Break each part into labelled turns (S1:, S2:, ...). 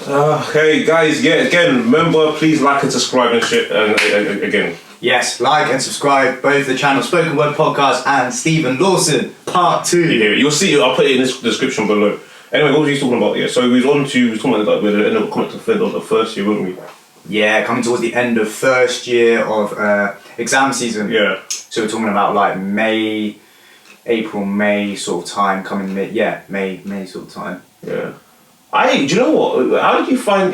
S1: Hey guys, yeah, again, remember, please like and subscribe and shit, and again.
S2: Yes, like and subscribe both the channel Spoken Word Podcast and Stephen Lawson Part 2.
S1: Yeah, you'll see, I'll put it in the description below. Anyway, what was he talking about? Yeah, so we was talking about like, we're the end of coming to the end of the first year, weren't we?
S2: Yeah, coming towards the end of first year of exam season.
S1: Yeah.
S2: So we're talking about like April, May sort of time, May sort of time.
S1: Yeah. Do you know what? How did you find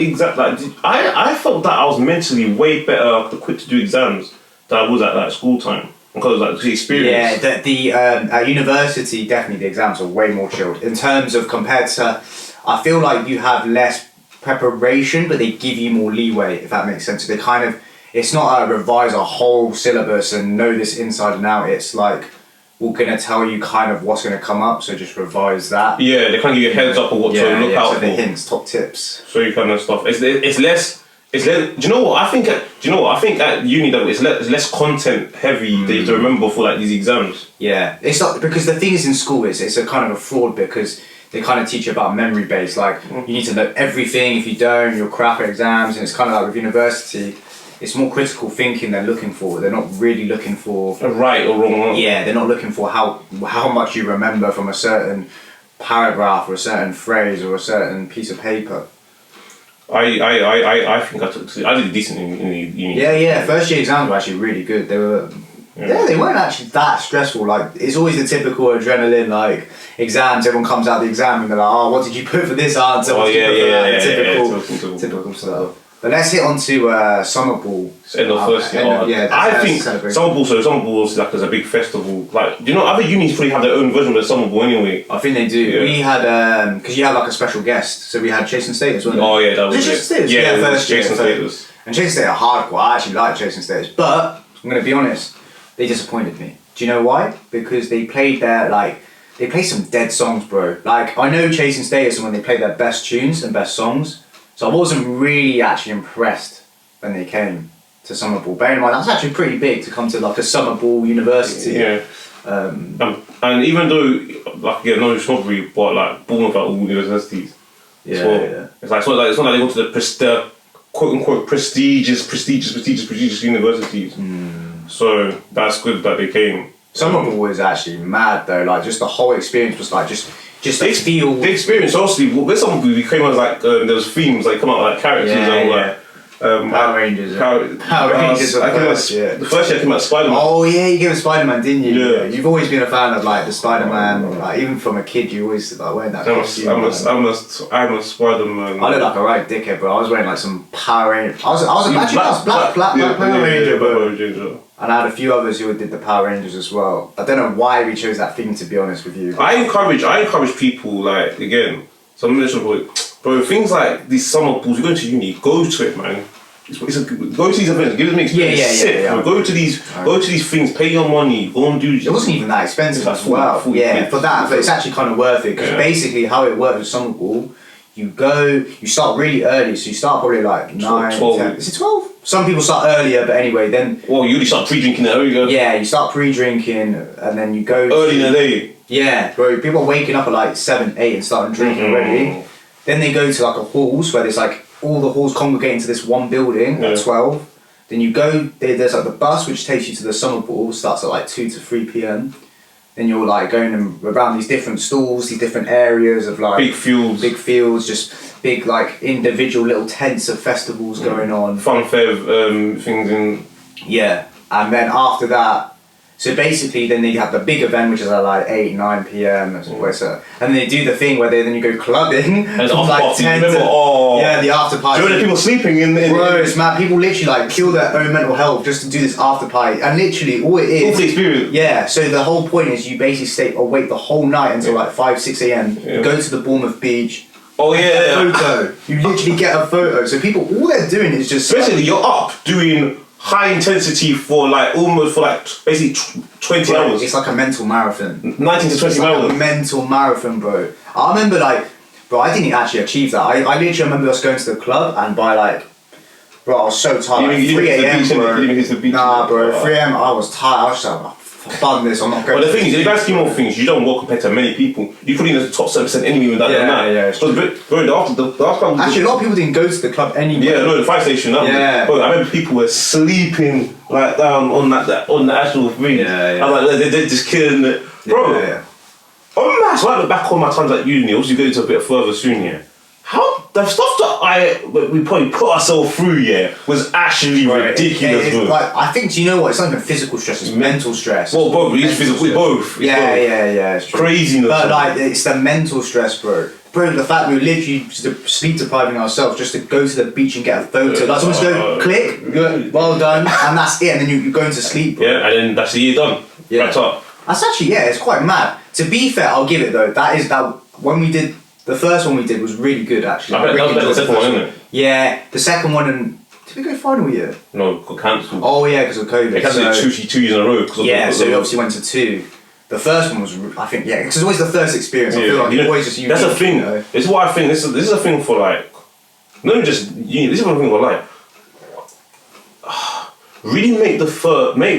S1: I felt that I was mentally way better equipped to do exams than I was at like school time because like the experience.
S2: Yeah, at university definitely the exams are way more chilled in terms of compared to. I feel like you have less preparation, but they give you more leeway if that makes sense. They kind of it's not a revise a whole syllabus and know this inside and out. It's like we're gonna tell you kind of what's gonna come up, so just revise that.
S1: Yeah, they kind of give you a heads up of what to look out
S2: so
S1: for.
S2: the hints, top tips.
S1: So you kind of stuff. It's less. Do you know what I think? I think at uni though it's less content heavy that you have to remember for like these exams.
S2: Yeah, it's not because the thing is in school it's a kind of a fraud because they kind of teach you about memory based. Like you need to know everything. If you don't, you're crap at exams. And it's kind of like with university. It's more critical thinking they're looking for. They're not really looking for
S1: a right or wrong one.
S2: Yeah, they're not looking for how much you remember from a certain paragraph or a certain phrase or a certain piece of paper.
S1: I think I did decent in the uni.
S2: Yeah. First year exams were actually really good. They were. Yeah, they weren't actually that stressful. Like it's always the typical adrenaline like exams. Everyone comes out of the exam and they're like, "Oh, what did you put for this answer?" Typical stuff. But let's hit on to Summer Ball.
S1: It's end of first year. I think Summer Ball is like as a big festival. Like, do you know other unis probably have their own version of the Summer Ball anyway?
S2: I think they do. Yeah. We had because you had like a special guest, so we had Chasing Status, wasn't it?
S1: Oh yeah, that was
S2: Chasing Status.
S1: Yeah,
S2: first
S1: Chasing Status.
S2: And Chasing Status are hardcore. I actually like Chasing Status, but I'm gonna be honest, they disappointed me. Do you know why? Because they played they play some dead songs, bro. Like I know Chasing Status and when they play their best tunes and best songs. So I wasn't really actually impressed when they came to Summer Ball. Bearing in mind, that's actually pretty big to come to like a Summer Ball university.
S1: Yeah. And even though, like, no snobbery, but like Bournemouth at all universities.
S2: Yeah,
S1: so,
S2: yeah.
S1: It's not like they go to the quote unquote prestigious universities. So that's good that they came.
S2: Summer Ball was actually mad though. Like just the whole experience was like just the experience.
S1: Obviously, with Summer Ball, we came out like there was themes like come out like characters and like.
S2: Power Rangers. Power Rangers.
S1: The first year I came out Spider-Man.
S2: Oh yeah, you gave us Spider-Man, didn't you?
S1: Yeah.
S2: You've always been a fan of like the Spider-Man. Like even from a kid, you always like wearing that costume.
S1: I'm a Spider-Man.
S2: I look like a right dickhead, bro. I was wearing like some Power Ranger. I was black Power Ranger, bro. And I had a few others who did the Power Rangers as well. I don't know why we chose that theme, to be honest with you.
S1: I encourage people like again. So I'm mentioning bro, things like these Summer Balls. You go to uni, go to it, man. Go to these events, give them an experience.
S2: Yeah.
S1: Go to these things, pay your money, go and do.
S2: It wasn't even that expensive as well. For that, but it's actually kind of worth it because basically how it works with Summer Ball, you start really early, so you start probably like 9,
S1: 12.
S2: 10. Is it 12? Some people start earlier, but anyway, then.
S1: Well, you usually start pre-drinking earlier.
S2: Yeah, you start pre-drinking, and then you go
S1: early in the day.
S2: Yeah, bro. People are waking up at like 7, 8 and starting drinking already. Then they go to like a halls where there's like all the halls congregate into this one building at 12. Then you go there's like the bus which takes you to the Summer Ball, starts at like 2 to 3 p.m. Then you're like going around these different stalls, these different areas of like big fields, just big like individual little tents of festivals going on.
S1: Fun fair things in.
S2: Yeah, and then after that. So basically, then they have the big event, which is at like 8, 9 p.m. And then they do the thing where then you go clubbing.
S1: And it's like 10 to...
S2: Yeah, the after party.
S1: Do you know people sleeping in...
S2: Bro, it's mad. People literally like kill their own mental health just to do this after party. And literally, all it is...
S1: All the experience.
S2: Yeah, so the whole point is you basically stay awake the whole night until like 5, 6 a.m. You go to the Bournemouth beach.
S1: Oh yeah.
S2: Photo. You literally get a photo. So people, all they're doing is just...
S1: Especially you're up doing... high intensity for like almost for like basically 20 hours.
S2: It's like a mental marathon.
S1: 19 to 20 hours.
S2: Like a mental marathon, bro. I remember I didn't actually achieve that. I literally remember us going to the club and by like, bro, I was so tired. 3 a.m. bro. Nah, bro, 3 a.m. I was tired. I was just like, Done this, I'm not going.
S1: But the thing is, in the grand scheme of things, you don't work compared to many people. You could be in the top 7% anyway with that.
S2: Actually, a lot of people didn't go to the club anyway.
S1: Yeah, no, the fire station. Bro, I remember people were sleeping like down on on the actual thing. I'm like, they're just killing it, bro. On maths, when I look back on my times at uni, obviously going to a bit further soon, how the stuff that we probably put ourselves through, was actually ridiculous.
S2: It's like, I think, do you know what? It's not even physical stress; it's mental stress.
S1: Well, both. It's physical. Both.
S2: It's true.
S1: Craziness.
S2: But like, it's the mental stress, bro. Bro, the fact we were literally sleep depriving ourselves just to go to the beach and get a photo. Like someone's go, click, well done, and that's it. And then you're going to sleep. Bro.
S1: Yeah, and then that's the year done. Wrapped up.
S2: That's actually it's quite mad. To be fair, I'll give it though. That when we did. The first one we did was really good, actually.
S1: I bet that was better than the second one, isn't it?
S2: Yeah, the second one, and did we go final year?
S1: No, got cancelled.
S2: Oh yeah, because of COVID.
S1: They cancelled it 2 years in a row.
S2: So we obviously went to 2. The first one was, I think, because it's always the first experience. I feel like you always just unique.
S1: That's the thing. It's what I think. This is a thing for like, not even just uni. This is one thing for like. Really make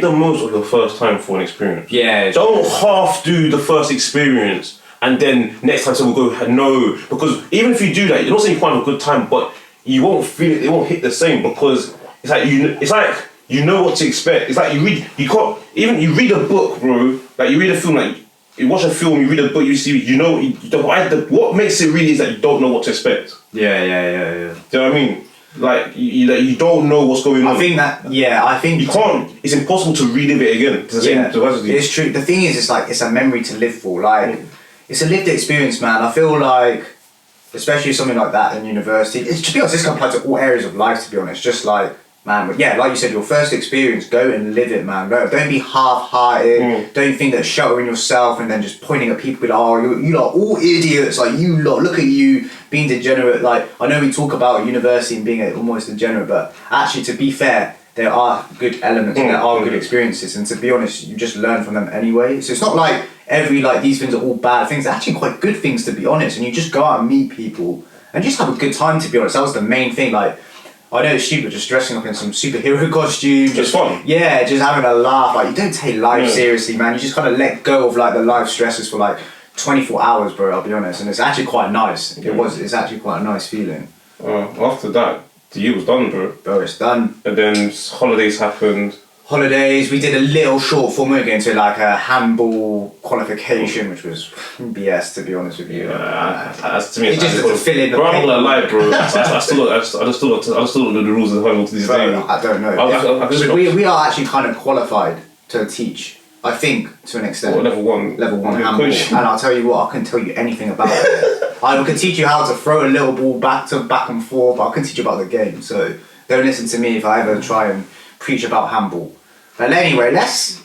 S1: the most of your first time for an experience.
S2: Yeah.
S1: Don't half do the first experience. And then next time someone will go, no. Because even if you do that, you're not saying you can't have a good time, but you won't feel it, won't hit the same because it's like you know what to expect. It's like you read a book, bro. Like you read a film, like you watch a film, you read a book, you see, what makes it really is that you don't know what to expect.
S2: Yeah.
S1: Do you know what I mean? Like you don't know what's going on.
S2: I think
S1: you can't. It's impossible to relive it again.
S2: It's true. The thing is, it's a memory to live for. Like. It's a lived experience, man. I feel like, especially something like that in university, to be honest, this can apply to all areas of life, to be honest. Just like, man, like you said, your first experience, go and live it, man. Don't be half-hearted. Don't think that sheltering yourself and then just pointing at people, you lot all idiots. Like, you lot, look at you being degenerate. Like, I know we talk about university and being almost degenerate, but actually, to be fair, there are good elements and there are good experiences. And to be honest, you just learn from them anyway. So it's not like these things are all bad things. They're actually quite good things, to be honest. And you just go out and meet people and just have a good time, to be honest. That was the main thing. Like, I know it's stupid just dressing up in some superhero costume.
S1: Just fun.
S2: Yeah, just having a laugh. Like, you don't take life seriously, man. You just kind of let go of like the life stresses for like 24 hours, bro, I'll be honest. And it's actually quite nice. It's actually quite a nice feeling.
S1: After that, the year was done, bro.
S2: Bro, it's done.
S1: And then holidays happened.
S2: We did a little short form. We were going to like a handball qualification, which was BS, to be honest with you.
S1: To me,
S2: it's just to fill in the
S1: bro, I'm not gonna lie, bro. I still don't know the rules of the handball to this day.
S2: I don't know. We are actually kind of qualified to teach, I think, to an extent.
S1: Level 1
S2: handball. And I'll tell you what, I couldn't tell you anything about it. I can teach you how to throw a little ball back and forth, but I couldn't teach you about the game. So don't listen to me if I ever try and preach about handball. But anyway, let's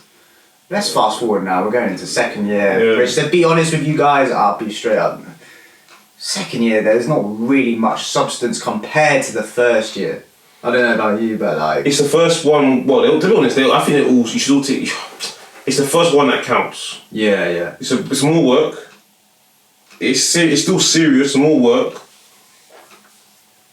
S2: fast forward now. We're going into second year. Which, to be honest with you guys, I'll be straight up. Second year, there's not really much substance compared to the first year. I don't know about you, but like...
S1: It's the first one... Well, to be honest, I think you should all take... It's the first one that counts.
S2: Yeah.
S1: It's more work. It's still serious, more work.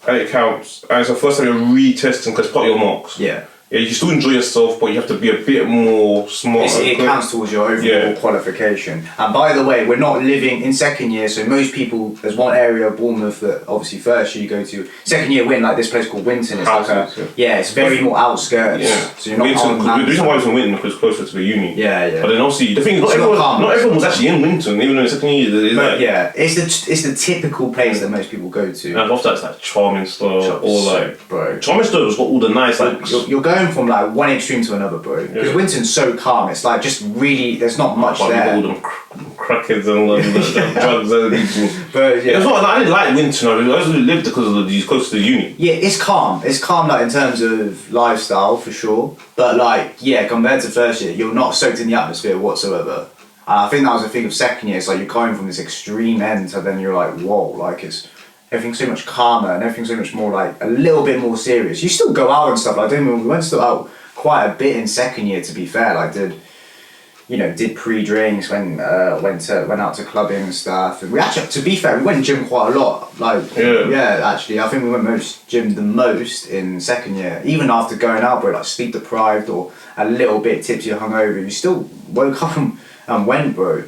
S1: And it counts. And it's the first time you're retesting because it's part of your marks.
S2: Yeah.
S1: Yeah, you still enjoy yourself, but you have to be a bit more smart.
S2: It counts towards your overall qualification. And by the way, we're not living in second year, so most people, there's one area of Bournemouth that obviously first year you go to. Second year, we're in like this place called Winton. It's it's very more outskirts. Yeah. So you're not
S1: Winton, the reason why it's in Winton because it's closer to the uni.
S2: Yeah.
S1: But then obviously, the thing is, not everyone was actually in Winton, even though in second year.
S2: It's the typical place that most people go to.
S1: And after that's like Charminster or like...
S2: Bro.
S1: Charminster has got all the nice like...
S2: You're going from like one extreme to another, bro. Because Winton's so calm. It's like just really, there's not much there.
S1: All them crackheads and all the drugs and people.
S2: But
S1: it's not. I didn't like Winton. I just lived because of these close to the uni.
S2: Yeah, it's calm. It's calm, like in terms of lifestyle for sure. But like, compared to first year, you're not soaked in the atmosphere whatsoever. And I think that was the thing of second year. It's like you're going from this extreme end, so then you're like, whoa, like everything's so much calmer and everything's so much more like a little bit more serious. You still go out and stuff. Like, we went still out quite a bit in second year, to be fair. Like, you know, did pre-drinks, went out to clubbing and stuff. And we actually, to be fair, we went gym quite a lot. Like, yeah, actually, I think we went gym the most in second year. Even after going out, bro, like sleep deprived or a little bit tipsy or hungover, you still woke up and went, bro.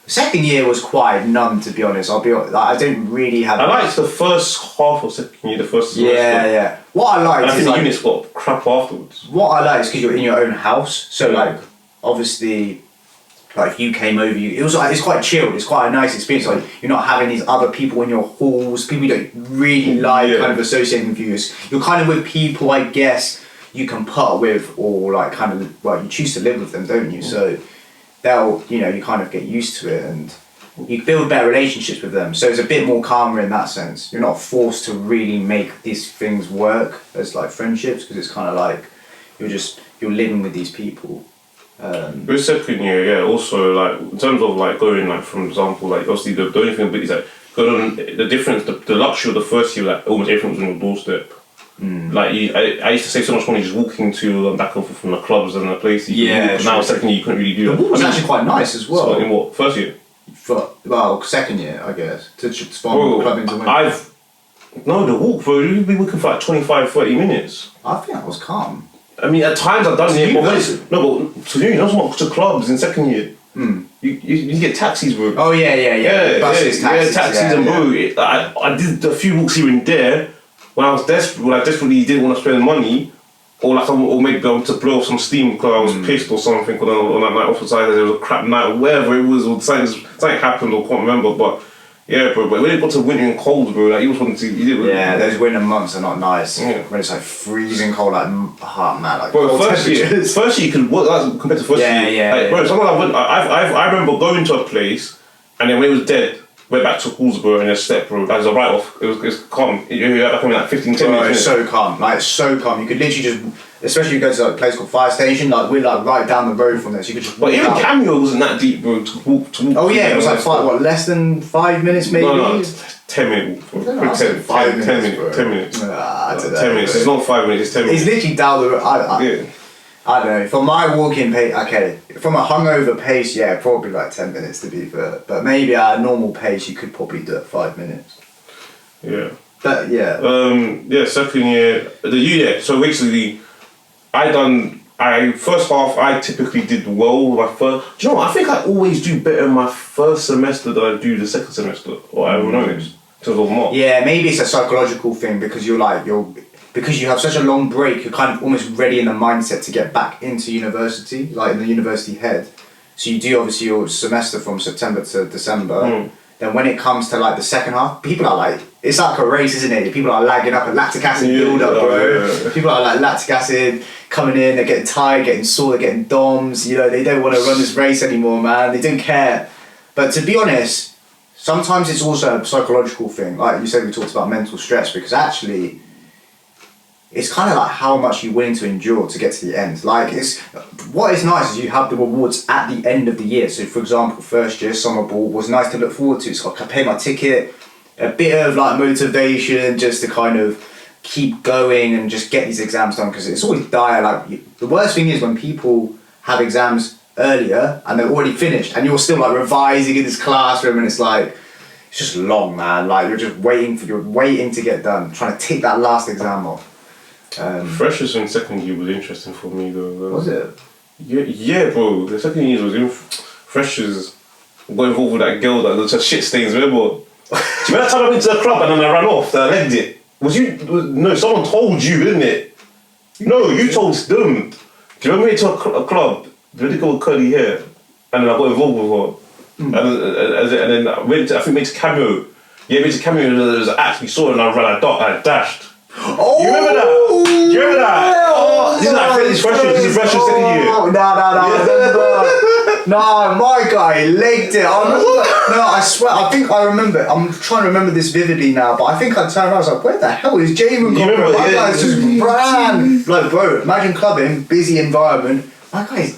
S2: Second year was quite numb, to be honest. I'll be honest, like, I didn't really have.
S1: I liked the first half of second year, the first semester.
S2: Yeah. What I liked
S1: I
S2: is
S1: think the
S2: like,
S1: units got crap afterwards.
S2: what I like is because you're in your own house, so like obviously, like if you came over, it was like it's quite chilled. It's quite a nice experience. Like you're not having these other people in your halls, people you don't really like, kind of associating with you. You're kind of with people, I guess, you can put up with, or like kind of you choose to live with them, don't you? So they'll, you kind of get used to it and you build better relationships with them. So it's a bit more calmer in that sense. You're not forced to really make these things work as like friendships, because it's kind of like you're living with these people.
S1: With second year, also like in terms of like going like, for example, like obviously the only thing is like going on the difference, the luxury of the first year, like almost everything was on your doorstep. Like I used to save so much money just walking to back and forth from the clubs and the places. Now second year you couldn't really do that.
S2: The walk was actually quite nice as well.
S1: So in what, first year?
S2: Second year, I guess, to spawn the club into winter.
S1: The walk, bro, you'd be walking for like 25-30 minutes.
S2: I think that was calm.
S1: I mean, at times I've done it, but to you, not so much to clubs in second year. You get taxis, bro.
S2: Oh yeah. Buses, taxis,
S1: and bro. I did a few walks here and there when I was desperate, like desperately didn't want to spend money, or like or maybe I wanted to blow off some steam because I was pissed or something on that night. Off there was a crap night, or whatever it was, or something happened, or can't remember, but. Yeah, bro, but when it got to winter and cold, bro, like you just wanted to.
S2: Those winter months are not nice. Yeah. When it's like freezing cold, like like.
S1: Bro, first year you could work compared to first year.
S2: Yeah.
S1: Bro, sometimes I remember going to a place, and then when it was dead, went back to Hallsborough and just slept, bro. That was a write off. It was calm. You had like 15, 10 minutes.
S2: It's so calm. Like it's so calm. You could literally just. Especially if you go to like a place called Fire Station, like we're like right down the road from there, so you could just.
S1: But even Cameo wasn't that deep, bro. To walk.
S2: Oh yeah, it was like less than 5 minutes maybe.
S1: No, 10 minutes. 10 minutes. 10 minutes.
S2: I don't know.
S1: 10 minutes. It's not 5 minutes. It's 10 minutes.
S2: It's literally down the road. I don't know. For my walking pace, okay. From a hungover pace, probably like 10 minutes to be fair. But maybe at a normal pace, you could probably do it 5 minutes.
S1: Yeah.
S2: But yeah.
S1: Second year. So basically. First half I typically did well with my first. Do you know what? I think I always do better in my first semester than I do the second semester. Or I don't know, in terms of marks.
S2: Yeah, maybe it's a psychological thing because because you have such a long break, you're kind of almost ready in the mindset to get back into university, like in the university head. So you do obviously your semester from September to December. Then when it comes to like the second half, people are like, it's like a race, isn't it? People are lagging up, and lactic acid build up, bro. Yeah. People are like lactic acid coming in, they're getting tired, getting sore, they're getting DOMs, they don't want to run this race anymore, man. They don't care. But to be honest, sometimes it's also a psychological thing. Like you said, we talked about mental stress, because actually, it's kind of like how much you're willing to endure to get to the end. Like what is nice is you have the rewards at the end of the year. So for example, first year summer ball was nice to look forward to. So I could pay my ticket, a bit of like motivation just to kind of keep going and just get these exams done, because it's always dire. Like the worst thing is when people have exams earlier and they're already finished and you're still like revising in this classroom, and it's like it's just long, man. Like you're waiting to get done, trying to tick that last exam off.
S1: Freshers in second year was interesting for me though.
S2: Was it?
S1: Yeah, bro. The second year was freshers got involved with that girl that was just shit stains. Remember? Do you remember that time I went to the club and then I ran off? That I legged it. No, someone told you, didn't it? No, you told them. Do you remember me to a club? The really girl with curly hair, and then I got involved with her, and then I went to, I think, made to Cameo. Yeah, made to Cameo. There was an act we saw, and I dashed.
S2: Oh,
S1: you remember that? You remember that? Oh, this is like Freddie's freshman. This is freshman second year.
S2: No, my guy legged it. I swear, I think I remember. I'm trying to remember this vividly now, but I think I turned around. I was like, "Where the hell is Jamin gone?" My guy's just ran. Like, bro, imagine clubbing, busy environment. My guy's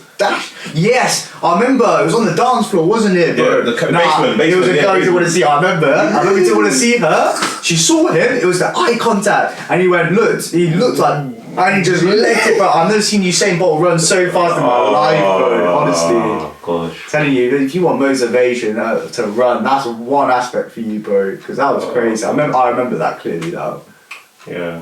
S2: Yes, I remember. It was on the dance floor, wasn't it, bro?
S1: Yeah, the basement.
S2: It was a girl who didn't want to see her. I remember. He didn't want to see her. She saw him. It was the eye contact, and he went, looked. He looked like, and he just legged it. But I've never seen Usain Bolt run so fast in my life, bro. Honestly,
S1: gosh.
S2: Telling you, if you want motivation to run, that's one aspect for you, bro. Because that was crazy. I remember that clearly now.
S1: Yeah.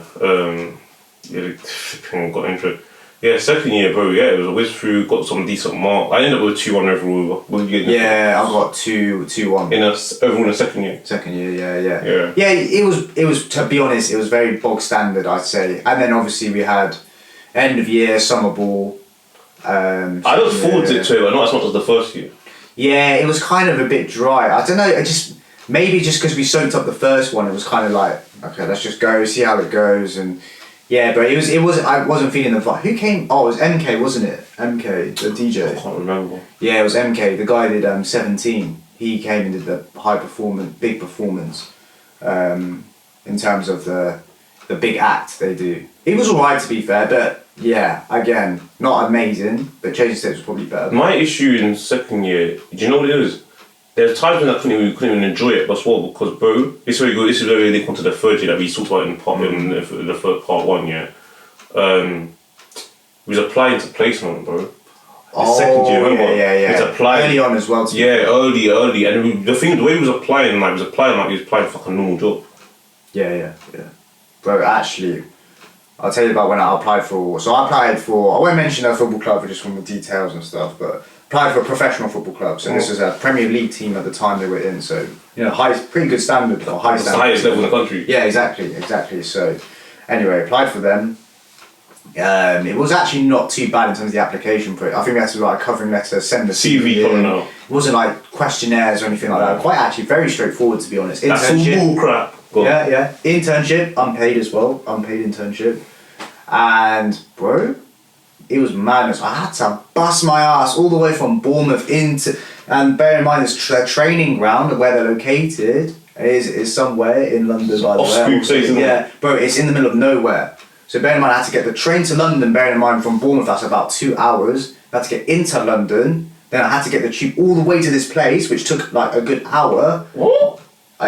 S1: Got injured. Yeah, second year, bro. Yeah, it was a whiz through. Got some decent mark. I ended up with 2-1 overall. What did you get?
S2: Yeah, I got 2-1
S1: in overall in the second year.
S2: Second year, yeah. Yeah, it was. To be honest, it was very bog standard, I'd say. And then obviously we had end of year summer ball.
S1: I looked forward to it too, but not as much as the first year.
S2: Yeah, it was kind of a bit dry. I don't know. Maybe just because we soaked up the first one, it was kind of like, okay, let's just go see how it goes. And yeah, but it was. I wasn't feeling the vibe. Who came? Oh, it was MK, wasn't it? MK, the DJ.
S1: I can't remember.
S2: Yeah, it was MK. The guy did 17. He came and did the big performance, in terms of the big act they do. It was alright, to be fair, but yeah, again, not amazing. But Chasing Steps was probably better.
S1: My issue in second year, do you know what it is? There's times when I couldn't even enjoy it as well, because bro, it's very good. This is where they come to the third year that we talked about in the first part 1 year. We was applying to placement, bro. Second year, remember?
S2: Yeah.
S1: We was applying
S2: early on as well.
S1: Early, and the way he was applying, he was applying for like a normal job.
S2: Yeah. Bro, actually, I'll tell you about when I applied for. So I won't mention a football club for just from the details and stuff, but applied for a professional football club. So this was a Premier League team at the time they were in. So pretty good standard or high standard.
S1: It's the highest level in the country.
S2: Yeah, exactly. So anyway, applied for them. It was actually not too bad in terms of the application for it. I think we had to write a covering letter, send the CV
S1: coming out.
S2: It wasn't like questionnaires or anything like that. Quite actually very straightforward, to be honest.
S1: That's some bull crap.
S2: Yeah. Internship, unpaid as well. Unpaid internship. And bro, it was madness. I had to bust my ass all the way from Bournemouth and bear in mind their training ground where they're located is somewhere in London, by the way. Yeah, bro, it's in the middle of nowhere. So bear in mind I had to get the train to London, bearing in mind from Bournemouth that's about 2 hours. I had to get into London, then I had to get the tube all the way to this place, which took like a good hour.
S1: What?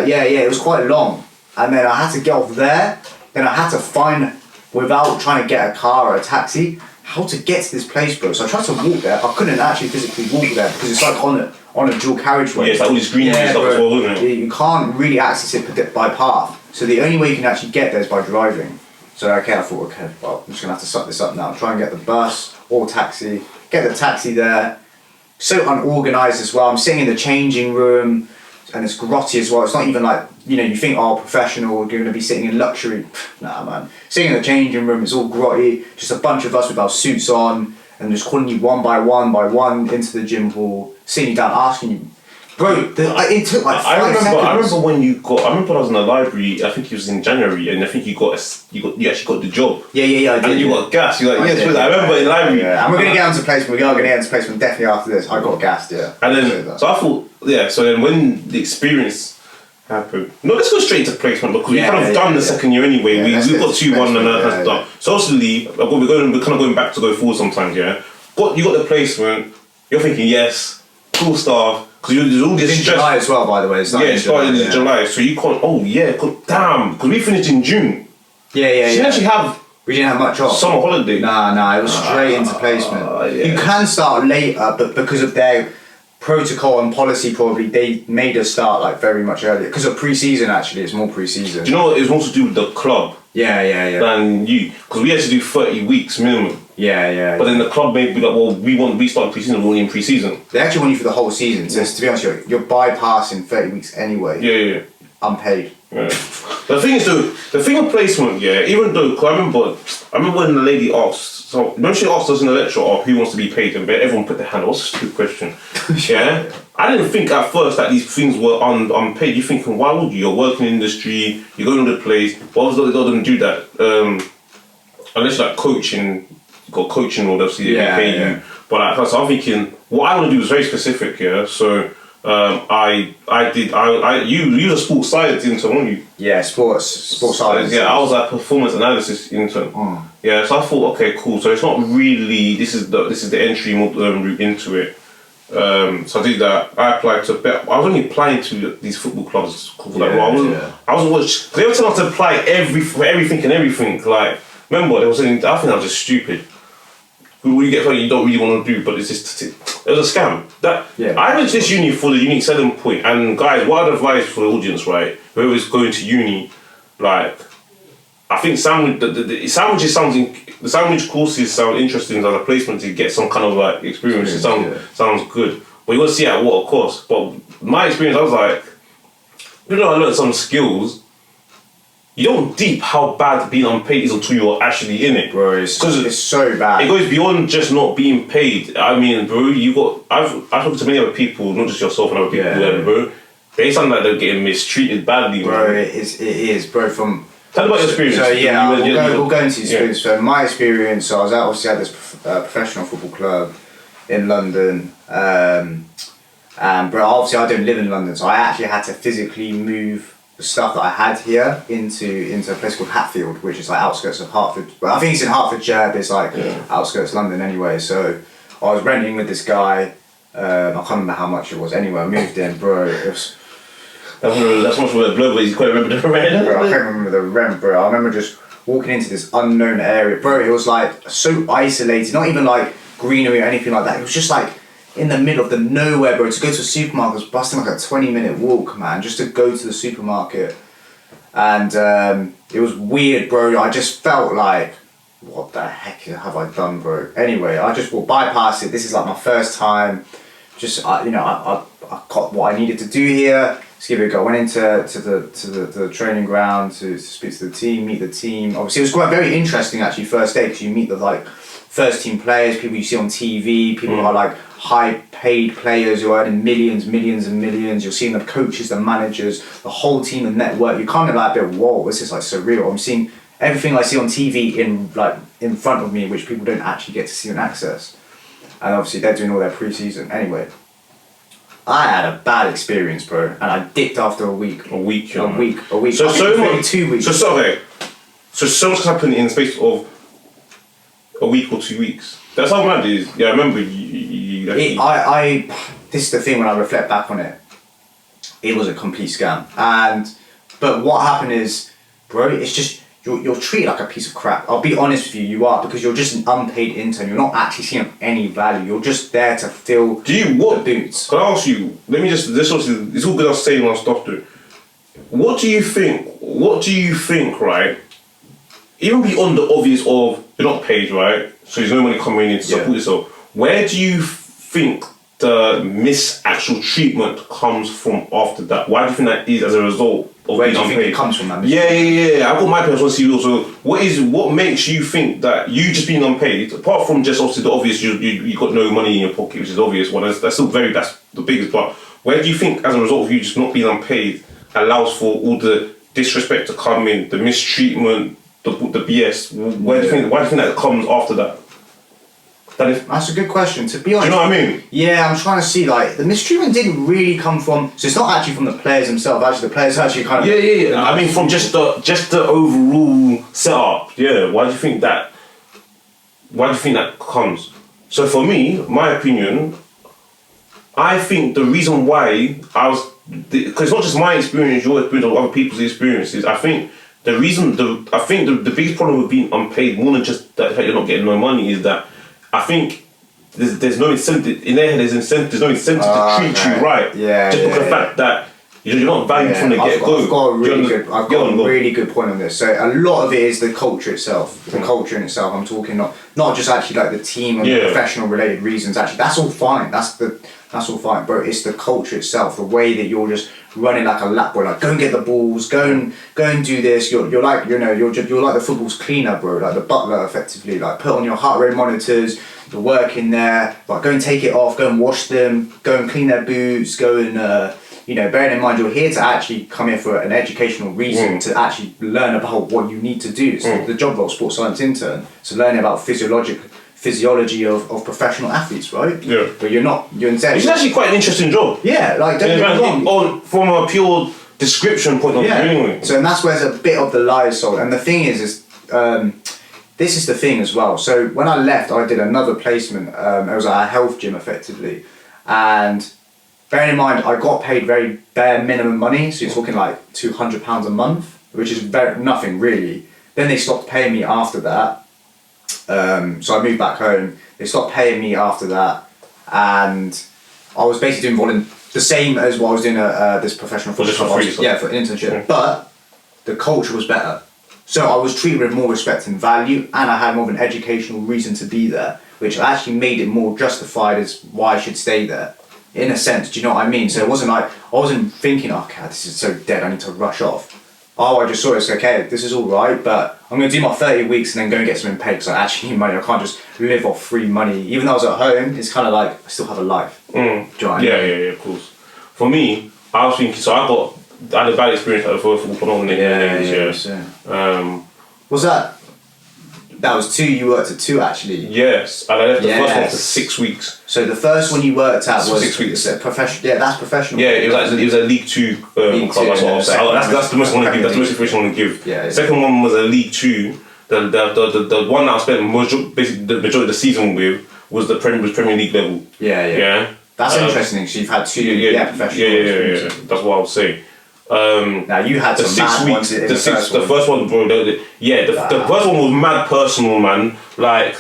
S2: Yeah, it was quite long. And then I had to get off there, then I had to find, without trying to get a car or a taxi, how to get to this place, bro. So I tried to walk there. I couldn't actually physically walk there because it's like on a dual carriageway.
S1: Yeah, it's like all this green stuff as well, isn't it?
S2: You can't really access it by path. So the only way you can actually get there is by driving. So I thought, well, I'm just gonna have to suck this up now. Try and get the bus or taxi. Get the taxi there. So unorganised as well. I'm sitting in the changing room, and it's grotty as well. It's not even like, you think, professional, you're going to be sitting in luxury. Nah, man. Sitting in the changing room, it's all grotty. Just a bunch of us with our suits on, and just calling you one by one into the gym hall, sitting you down, asking you. Bro, it took like 5 seconds.
S1: I remember when I remember when I was in the library, I think it was in January, and I think you actually got the job.
S2: Yeah, I did.
S1: And you got gas. You're like, I remember in the library.
S2: Yeah. And we're going to get onto placement. We are going to get into placement definitely after this. I got gassed, yeah.
S1: And then, so I thought, so then when the experience happened, let's go straight into placement because we've kind of done the second year anyway. We've got 2-1 and that stuff. So obviously, we're kind of going back to go forward sometimes, yeah. But you got the placement, you're thinking, yes, cool stuff. Because there's all this
S2: stress. July as well, by the way. It started
S1: in July. So you can't. Oh yeah, damn. Because we finished in June.
S2: Yeah.
S1: We didn't have
S2: much off.
S1: Summer holiday.
S2: Nah. It was straight into placement. You can start later, but because of their protocol and policy, probably they made us start like very much earlier. Because of pre-season, actually, it's more pre-season.
S1: Do you know what? It was more to do with the club.
S2: Yeah.
S1: Than you, because we had to do 30 weeks minimum.
S2: Yeah.
S1: But then the club may be like, well, we start pre-season, we're only in pre-season.
S2: They actually want you for the whole season. So to be honest, you're bypassing 30 weeks anyway.
S1: Yeah.
S2: Unpaid.
S1: Yeah. The thing is, though, the thing with placement, even though, cause I remember when the lady asked, so when she asked us in the lecture, who wants to be paid, and everyone put their hand up. What's a stupid question? Yeah. I didn't think at first that these things were unpaid. You're thinking, why would you? You're working in the industry, you're going to the place. Why was they don't do that? Unless you're like coaching, you got coaching or they'll see they pay you. But at first I'm thinking, what I want to do is very specific, So You was a sports science intern, weren't you?
S2: Yeah, sports science.
S1: Yeah, I was a performance analysis intern. Yeah, so I thought, okay, cool. So it's not really this is the entry route into it. So I did that. I applied to. I was only applying to these football clubs. I wasn't watching. They were telling us to apply for everything and everything. Like, remember, I think I was just stupid. You get something you don't really want to do, but it's just it was a scam. I went to this uni for the unique selling point. And guys, what I'd advise for the audience, right? Whoever's going to uni, like, I think the sandwich courses sound interesting as a placement to get some kind of like experience. It sounds good, but you got to see at what cost. But my experience, I was like, I learned some skills. You don't deep how bad being unpaid is until you're actually in it,
S2: bro. It's so bad.
S1: It goes beyond just not being paid. I mean, bro, I've talked to many other people, not just yourself and other people, bro. They sound like they're getting mistreated badly,
S2: bro. It is, bro.
S1: Tell about your experience.
S2: So we'll go into your experience. So my experience, so I was obviously at this professional football club in London, and bro, obviously I don't live in London, so I actually had to physically move the stuff that I had here into a place called Hatfield, which is like outskirts of Hertford. Well, I think it's in Hertfordshire, but it's like outskirts of London anyway. So I was renting with this guy. I can't remember how much it was. Anyway, I moved in, bro. It was.
S1: That's much more blood, but you can't remember the rent.
S2: Bro, I can't remember the rent, bro. I remember just walking into this unknown area, bro. It was like so isolated, not even like greenery or anything like that. It was just like in the middle of the nowhere, bro. To go to a supermarket was busting like a 20-minute walk, man, just to go to the supermarket. And it was weird, bro. I just felt like, what the heck have I done, bro? Anyway, I just walked bypass it. This is like my first time. Just I got what I needed to do here. Just give it a go. I went into the training ground to speak to the team, meet the team. Obviously, it was quite very interesting actually first day because you meet the like first team players, people you see on TV, people who are like high paid players who are earning millions and millions. You're seeing the coaches, the managers, the whole team, the network. You're kind of like a bit, whoa, this is like surreal. I'm seeing everything I see on TV in front of me, which people don't actually get to see and access. And obviously they're doing all their pre-season anyway. I had a bad experience, bro, and I dipped after a week.
S1: A week.
S2: So
S1: much.
S2: 2 weeks.
S1: So much happened in the space of a week or 2 weeks. That's how mad it is. Yeah, I remember
S2: this is the thing when I reflect back on it. It was a complete scam, but what happened is, bro, it's just you're treated like a piece of crap. I'll be honest with you, you are, because you're just an unpaid intern. You're not actually seeing any value. You're just there to fill the boots.
S1: Can I ask you? It's all good us saying our stuff though. What do you think? Right? Even beyond the obvious of you're not paid, right? So there's no money coming in to support yourself. Where do you think the misactual treatment comes from after that? Why do you think that is as a result of
S2: where
S1: being
S2: do you
S1: unpaid?
S2: think it comes from, man?
S1: Yeah. I've got my parents want to see you also. What makes you think that you just being unpaid, apart from just obviously the obvious, you got no money in your pocket, which is obvious one. That's the biggest part. Where do you think, as a result of you just not being unpaid, allows for all the disrespect to come in, the mistreatment, the BS? Why do you think that comes after that?
S2: That's a good question. To be honest,
S1: do you know what I mean?
S2: Yeah, I'm trying to see, like, the mistreatment didn't really come from. So it's not actually from the players themselves. Actually, the players actually kind of.
S1: Yeah. I mean, from just the overall setup. Yeah. Why do you think that comes? So for me, my opinion, I think the reason why because it's not just my experience, your experience, or other people's experiences. I think the biggest problem with being unpaid, more than just that you're not getting no money, is that I think there's no incentive in their head. There's no incentive to treat you right. Just because of the fact that you're not valued from the get-go.
S2: I've got a really good point on this. So a lot of it is the culture itself. The culture in itself. I'm talking not just actually like the team and the professional related reasons. Actually, that's all fine. That's all fine, bro. It's the culture itself. The way that you're just running like a lap boy, like go and get the balls, go and do this. You're like you're like the football's cleaner, bro. Like the butler, effectively. Like put on your heart rate monitors. You're working there. Like go and take it off. Go and wash them. Go and clean their boots. Go and bearing in mind you're here to actually come here for an educational reason, to actually learn about what you need to do. It's the job role, sports science intern. So learning about physiological physiology of professional athletes, right?
S1: Yeah.
S2: But you're instead.
S1: It's actually quite an interesting job.
S2: Yeah, like don't get me wrong.
S1: From a pure description point of view, anyway.
S2: So and that's where there's a bit of the lie sold. And the thing is this is the thing as well. So when I left, I did another placement. It was at a health gym, effectively, and bearing in mind, I got paid very bare minimum money. So you're talking like £200 a month, which is nothing really. Then they stopped paying me after that. So I moved back home. They stopped paying me after that, and I was basically doing the same as what I was doing at this professional football club. For an internship. Yeah. But the culture was better. So I was treated with more respect and value, and I had more of an educational reason to be there, which actually made it more justified as why I should stay there. In a sense, do you know what I mean? So it wasn't like, I wasn't thinking, oh God, this is so dead, I need to rush off. Oh, I just saw it's okay, this is alright, but I'm going to do my 30 weeks and then go and get something paid because I actually need money. I can't just live off free money. Even though I was at home, it's kind of like, I still have a life. Do you know what I mean?
S1: Yeah, of course. For me, I was thinking, so I had a bad experience at the football club.
S2: Was that was 2, you worked at 2 actually?
S1: Yes, and I left the first one for 6 weeks.
S2: So the first one you worked at was
S1: 6 weeks.
S2: Professional. Yeah, that's professional.
S1: Yeah, it was a League 2 club. That's the most I want to give. That's the most information I want to give.
S2: Yeah.
S1: Second one was a League 2. The one that I spent basically the majority of the season with was Premier League level.
S2: Yeah. That's interesting. So you've had 2 professional.
S1: Yeah. That's what I would say.
S2: Now you had
S1: the
S2: some
S1: 6
S2: mad
S1: weeks.
S2: ones
S1: The first one, bro. The first one was mad personal, man. Like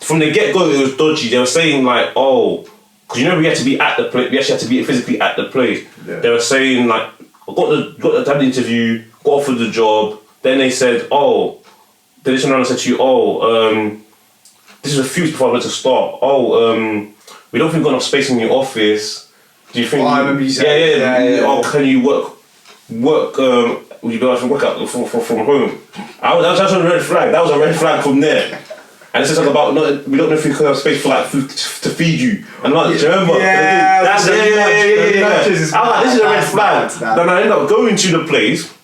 S1: from the get go, it was dodgy. They were saying like, oh, because we had to be at the place. We actually had to be physically at the place. Yeah. They were saying like, I got the interview, got offered the job. Then they said, oh, they just turned around and said to you, this is a few weeks before I went to start. We don't think we've got enough space in your office. Do you think?
S2: I remember you saying.
S1: Yeah. Oh, can you work? Would you be able to work out from home? That's a red flag. That was a red flag from there. And it's just like about we don't know if we could have space for like food to feed you. And like, do you remember?
S2: Yeah.
S1: I was like, this is a red flag. Then I ended up going to the place.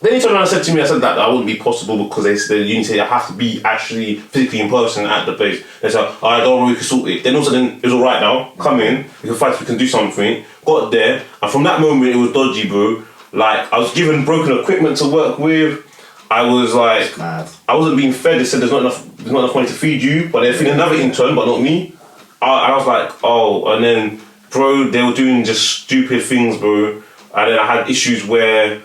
S1: Then he turned around and said to me, I said that wouldn't be possible because the uni said I have to be actually physically in person at the place. They said, I don't worry, we can sort it. Then all of a sudden, it was alright now, come in, we can fight, we can do something. Got there, and from that moment, it was dodgy, bro. Like, I was given broken equipment to work with. I was like, I wasn't being fed. They said there's not enough money to feed you, but they're feeding another intern, but not me. I was like, oh, and then, bro, they were doing just stupid things, bro. And then I had issues where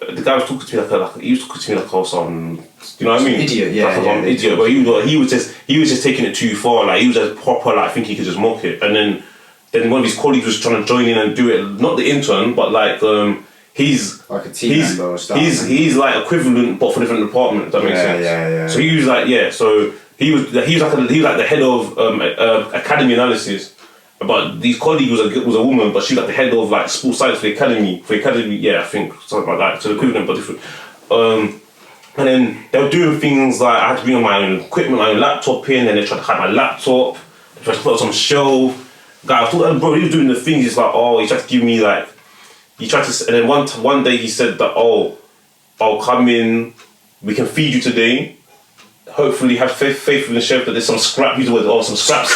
S1: the guy was talking to me he was talking to me like I was some, you know what I mean?
S2: Idiot,
S1: Like idiot, but he was just taking it too far. Like he was just proper, like thinking he could just mock it. And then one of his colleagues was trying to join in and do it. Not the intern, but like he's
S2: like a team member or stuff.
S1: He's like equivalent, but for different departments. That makes sense.
S2: Yeah.
S1: So he was like, So he was like the head of academy analysis. But his colleague was a woman, but she was like the head of like sports science for the academy. I think something like that. So equivalent but different. And then they were doing things like I had to bring my own equipment, my own laptop in, and they tried to hide my laptop. They tried to put it on some shelf. Guy, I thought, bro, he was doing the things. He's like, he tried to give me like, and then one day he said that, I'll come in, we can feed you today. Hopefully have faith in the chef that there's some scraps, some scraps,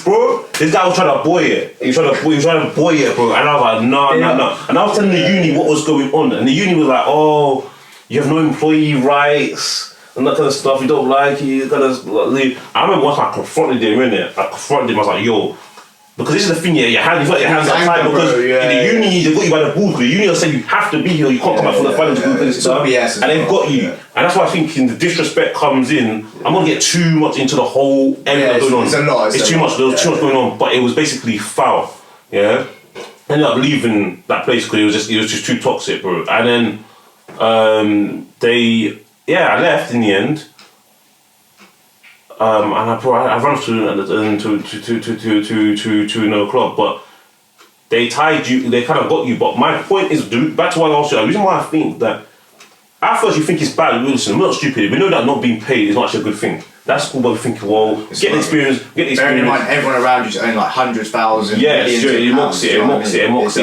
S1: bro. This guy was trying to boy it. He was trying to boy it, bro. And I was like, no. And I was telling the uni what was going on, and the uni was like, you have no employee rights and that kind of stuff. You don't like it. You kind of leave. I remember once I confronted him I was like, yo. Because this is the thing, you've got your hands outside because in the uni, they've got you by the balls. The uni will say you have to be here, you can't come out from the finals group and stuff. And they've got you. Yeah. And that's why I think the disrespect comes in. I'm going to get too much into the whole area going on.
S2: It's a lot.
S1: It's too much. There was too much going on, but it was basically foul. Yeah? I ended up leaving that place because it was just too toxic, bro. And then I left in the end. And I ran off to another club, but they tied you. They kind of got you. But my point is, back to what I asked you. The reason why I think that at first you think it's bad. Listen, we're not stupid. We know that not being paid is not actually a good thing. That's cool, but we're thinking, get the experience. Bearing
S2: in mind, everyone around you's earning like 100,000.
S1: Yeah, sure. It mocks it.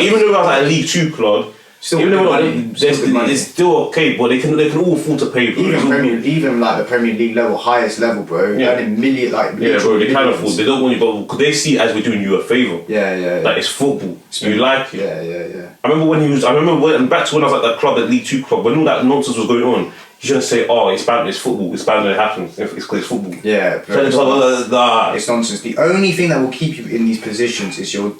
S1: Even though I was at a League 2 club,
S2: Still
S1: even
S2: good
S1: though
S2: money, good money.
S1: it's still okay, but they can all afford to pay, bro.
S2: Even like the Premier League level, highest level, bro. Earning million, like
S1: bro, they can't afford. They don't want you, but because they see it as we're doing you a favour.
S2: Yeah.
S1: Like it's football. You like it.
S2: Yeah.
S1: I remember back to when I was at that club, that League Two club, when all that nonsense was going on. You shouldn't say, "Oh, it's bad. It's football. It's bad when it happens. It's because it's football."
S2: Yeah, it's nonsense. The only thing that will keep you in these positions is your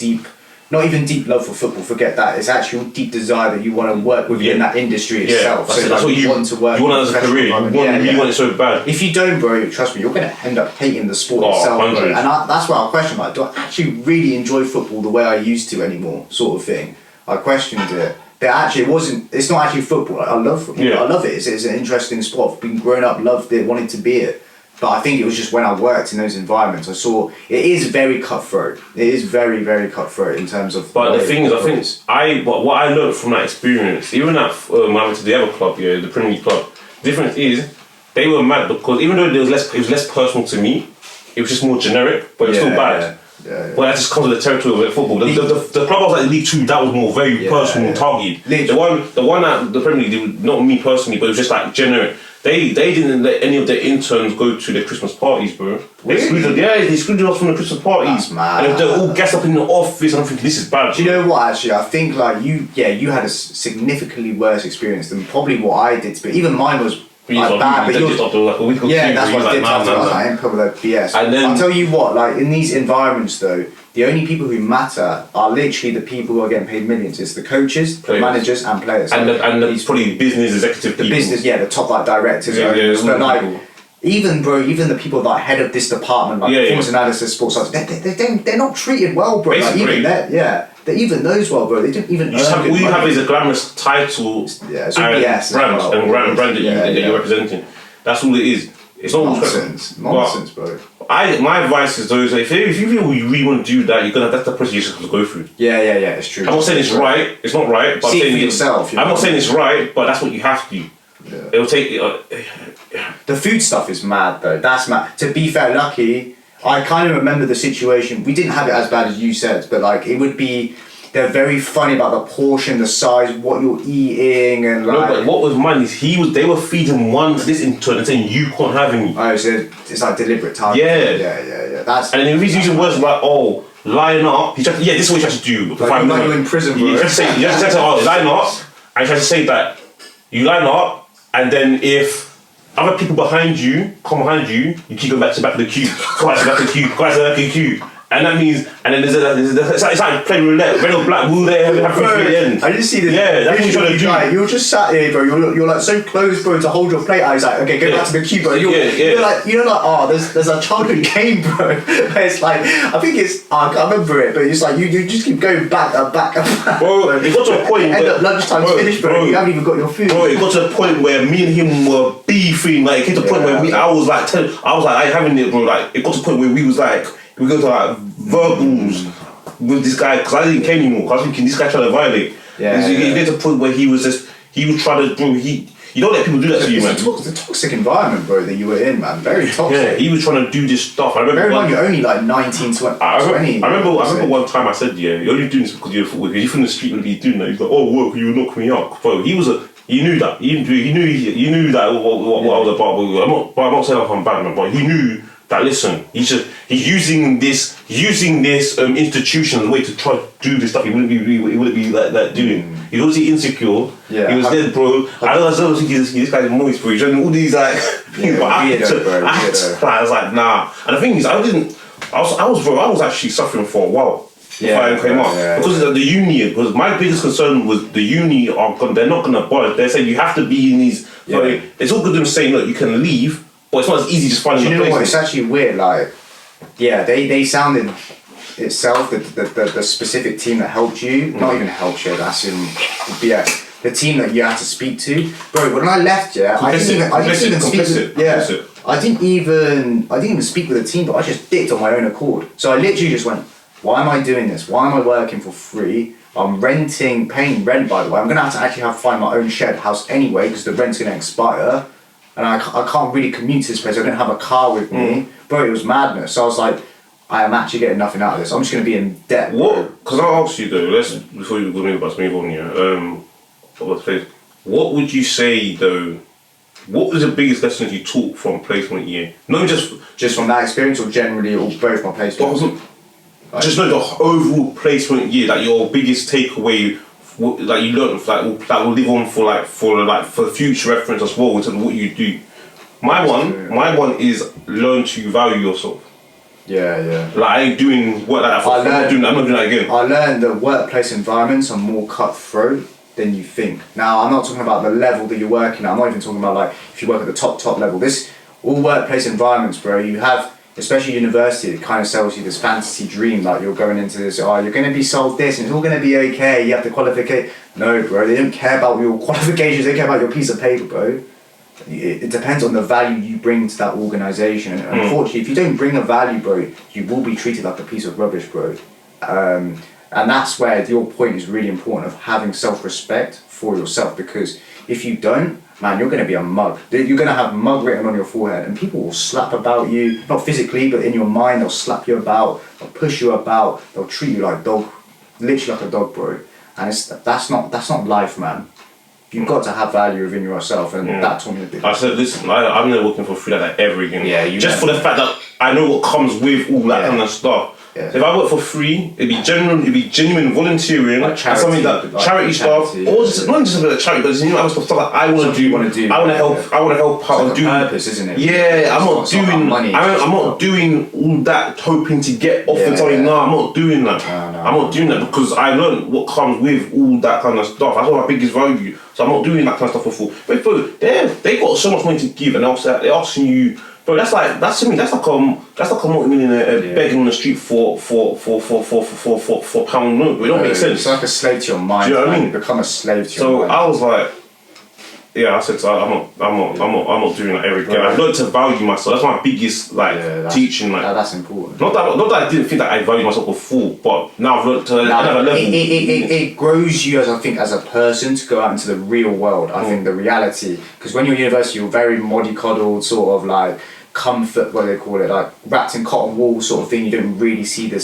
S2: not even deep love for football. Forget that. It's actually your deep desire that you want to work within that industry itself.
S1: That's what you want to work. You want it as a career. You want it so bad.
S2: If you don't, bro, trust me, you're going to end up hating the sport itself, bro. And that's why I question, like, do I actually really enjoy football the way I used to anymore, sort of thing. I questioned it. But actually, it's not actually football. Like, I love football. I love it. It's an interesting sport. I've been growing up, loved it, wanted to be it. But I think it was just when I worked in those environments, I saw it is very cutthroat. It is very, very cutthroat in terms of.
S1: But the thing is, I think what I learned from that experience, even at when I went to the other club, the Premier League club, the difference is they were mad because even though it was less personal to me, it was just more generic, but it was still bad. Yeah. But that just comes with the territory of football. The club I was at League Two, that was more very personal, targeted. The one at the Premier League, not me personally, but it was just like generic. They didn't let any of their interns go to their Christmas parties, bro.
S2: Really?
S1: They excluded us from the Christmas parties.
S2: That's mad.
S1: And they're all gassed up in the office, and I'm thinking, this is bad.
S2: Do you know what? Actually, I think like you had a significantly worse experience than probably what I did. But even mine was. Bad, but
S1: just after like a week or two.
S2: That's what I did after I ain't put with that BS. And then, I'll tell you what, like in these environments though, the only people who matter are literally the people who are getting paid millions. It's the coaches, the managers, and players.
S1: And the probably business executive people.
S2: The top like directors. But like, even the people that head of this department, like performance analysis, sports science, they're not treated well, bro. Like, even they even those well, bro. They don't even.
S1: All you have is a glamorous title
S2: and
S1: brand that you're representing. That's all it is. It's not
S2: nonsense, bro.
S1: My advice is though, if you feel you really want to do that, that's the process you just have to go through.
S2: Yeah, it's true.
S1: I'm not saying it's right. It's not right. But
S2: see it for yourself.
S1: I'm not saying it's right, but that's what you have to do.
S2: Yeah.
S1: It'll take.
S2: The food stuff is mad though. That's mad. To be fair, lucky. I kind of remember the situation. We didn't have it as bad as you said, but like it would be. They're very funny about the portion, the size, what you're eating, and like.
S1: No, but what was mine is they were feeding one to this intern and saying you can't have any.
S2: Oh, so it's like deliberate targeting.
S1: Yeah.
S2: That's.
S1: And then if he's using words like line up, this is what you have to do.
S2: Like you're in prison, bro.
S1: You have to say line up, and you have to say that you line up, and then if other people behind you come behind you, you keep going back to the back of the queue, go back to the back of the queue, go back to the back of the quue. And that means, and then it's like playing roulette, red or black, will they have free at the end?
S2: I just see this.
S1: Yeah, that's what you're trying to do.
S2: Guy, you're just sat here, bro. You're like so close, bro, to hold your plate. I was like, okay, go back to the queue, bro. You're like, there's a childhood game, bro. It's like, I think I can't remember it, but it's like you just keep going back.
S1: Bro, it got to a point.
S2: End up lunchtime's finished, bro. You haven't even got your food.
S1: Bro, it got to a point where me and him were beefing. Like, it came to a point where I was like, I ain't having it, bro. Like, it got to a point where we was like. We go to like verbals with this guy because I didn't care anymore. Because I was thinking this guy trying to violate. It gets to a point where he was trying to, bro. You don't let people do that to you, man.
S2: It's a toxic environment, bro, that you were in, man. Very toxic.
S1: Yeah, he was trying to do this stuff. I remember.
S2: Bear in mind, you're only like 19, 20. I
S1: remember one time I said, you're only doing this because you're football. Because you're from the street and you're doing that. He's like, work, you knock me out, bro. He knew that. He knew that what I was about. I'm not saying I'm bad, man, but he knew. That listen, he's using this institution as a way to try to do this stuff. He wouldn't be like that doing. He's obviously insecure. Yeah, he was dead, bro. I was thinking this guy's moist, bro. He's doing all these like things, but I was like, nah. And the thing is, I was actually suffering for a while. I came up because of the union. Because my biggest concern was the uni they're not gonna budge. They're saying you have to be in these. It's all good them saying look, you can leave. But it's not as easy just finding a place.
S2: You know what? It's actually weird. Like, they sounded itself the specific team that helped you. Not even helped you. That's in the team that you had to speak to, bro. When I left, I didn't even speak with the team, but I just dipped on my own accord. So I literally just went, why am I doing this? Why am I working for free? I'm paying rent, by the way. I'm gonna have to actually find my own shared house anyway because the rent's gonna expire. And I can't really commute to this place. I don't have a car with me. Bro, it was madness. So I was like, I am actually getting nothing out of this. I'm just going to be in debt.
S1: What? Can I ask you though, before you go about to move on, What would you say though? What was the biggest lessons you took from placement year? Not
S2: just from that experience, or generally, or both my placements.
S1: Just know the overall placement year, like your biggest takeaway, like you learned, like that will live on for future reference as well in terms of what you do. My one is learn to value yourself.
S2: Yeah.
S1: Like I ain't doing work like that. I'm not doing that again.
S2: I learned that workplace environments are more cutthroat than you think. Now, I'm not talking about the level that you're working at. I'm not even talking about like if you work at the top level. All workplace environments, bro. You have, especially university, it kind of sells you this fantasy dream like you're going into this. Oh, you're going to be sold this, and it's all going to be okay. You have to qualify. No, bro. They don't care about your qualifications. They care about your piece of paper, bro. It depends on the value you bring to that organisation. And unfortunately, if you don't bring a value, bro, you will be treated like a piece of rubbish, bro. And that's where your point is really important of having self-respect for yourself, because if you don't, man, you're going to be a mug. You're going to have mug written on your forehead, and people will slap about you, not physically, but in your mind, they'll slap you about, they'll push you about, they'll treat you like a dog, literally like a dog, bro. And that's not life, man. You've got to have value within yourself, and that taught me a bit.
S1: I said, listen, I'm never looking for free like that ever again.
S2: Yeah,
S1: just for the fact that I know what comes with all that kind of stuff.
S2: Yeah.
S1: So if I work for free, it'd be genuine volunteering,
S2: like charity,
S1: something that
S2: like
S1: charity stuff, or just not just about charity, but other stuff that I want to do. I want to help. I want to help out and do.
S2: Purpose, isn't it?
S1: Yeah, I'm not doing
S2: money.
S1: I'm not doing all that hoping to get offered something. No, I'm not doing that. I'm not doing that because I learned what comes with all that kind of stuff. That's what my biggest value. So I'm not doing that kind of stuff for free. But bro, they got so much money to give, and they're asking you. Bro, that's like a multi-millionaire begging on the street for pound note. It don't make sense.
S2: It's like a slave to your mind.
S1: Do you know what I mean?
S2: You become a slave to your mind.
S1: So I was like, yeah, I said, I'm not doing that ever again. I've learned to value myself. That's my biggest teaching. Like
S2: that's important.
S1: Not that I didn't think that I valued myself before, but now I've learned to another level.
S2: It grows you as a person to go out into the real world. I think the reality, because when you're at university, you're very mollycoddled, sort of like comfort, what do they call it, like wrapped in cotton wool sort of thing. You don't really see the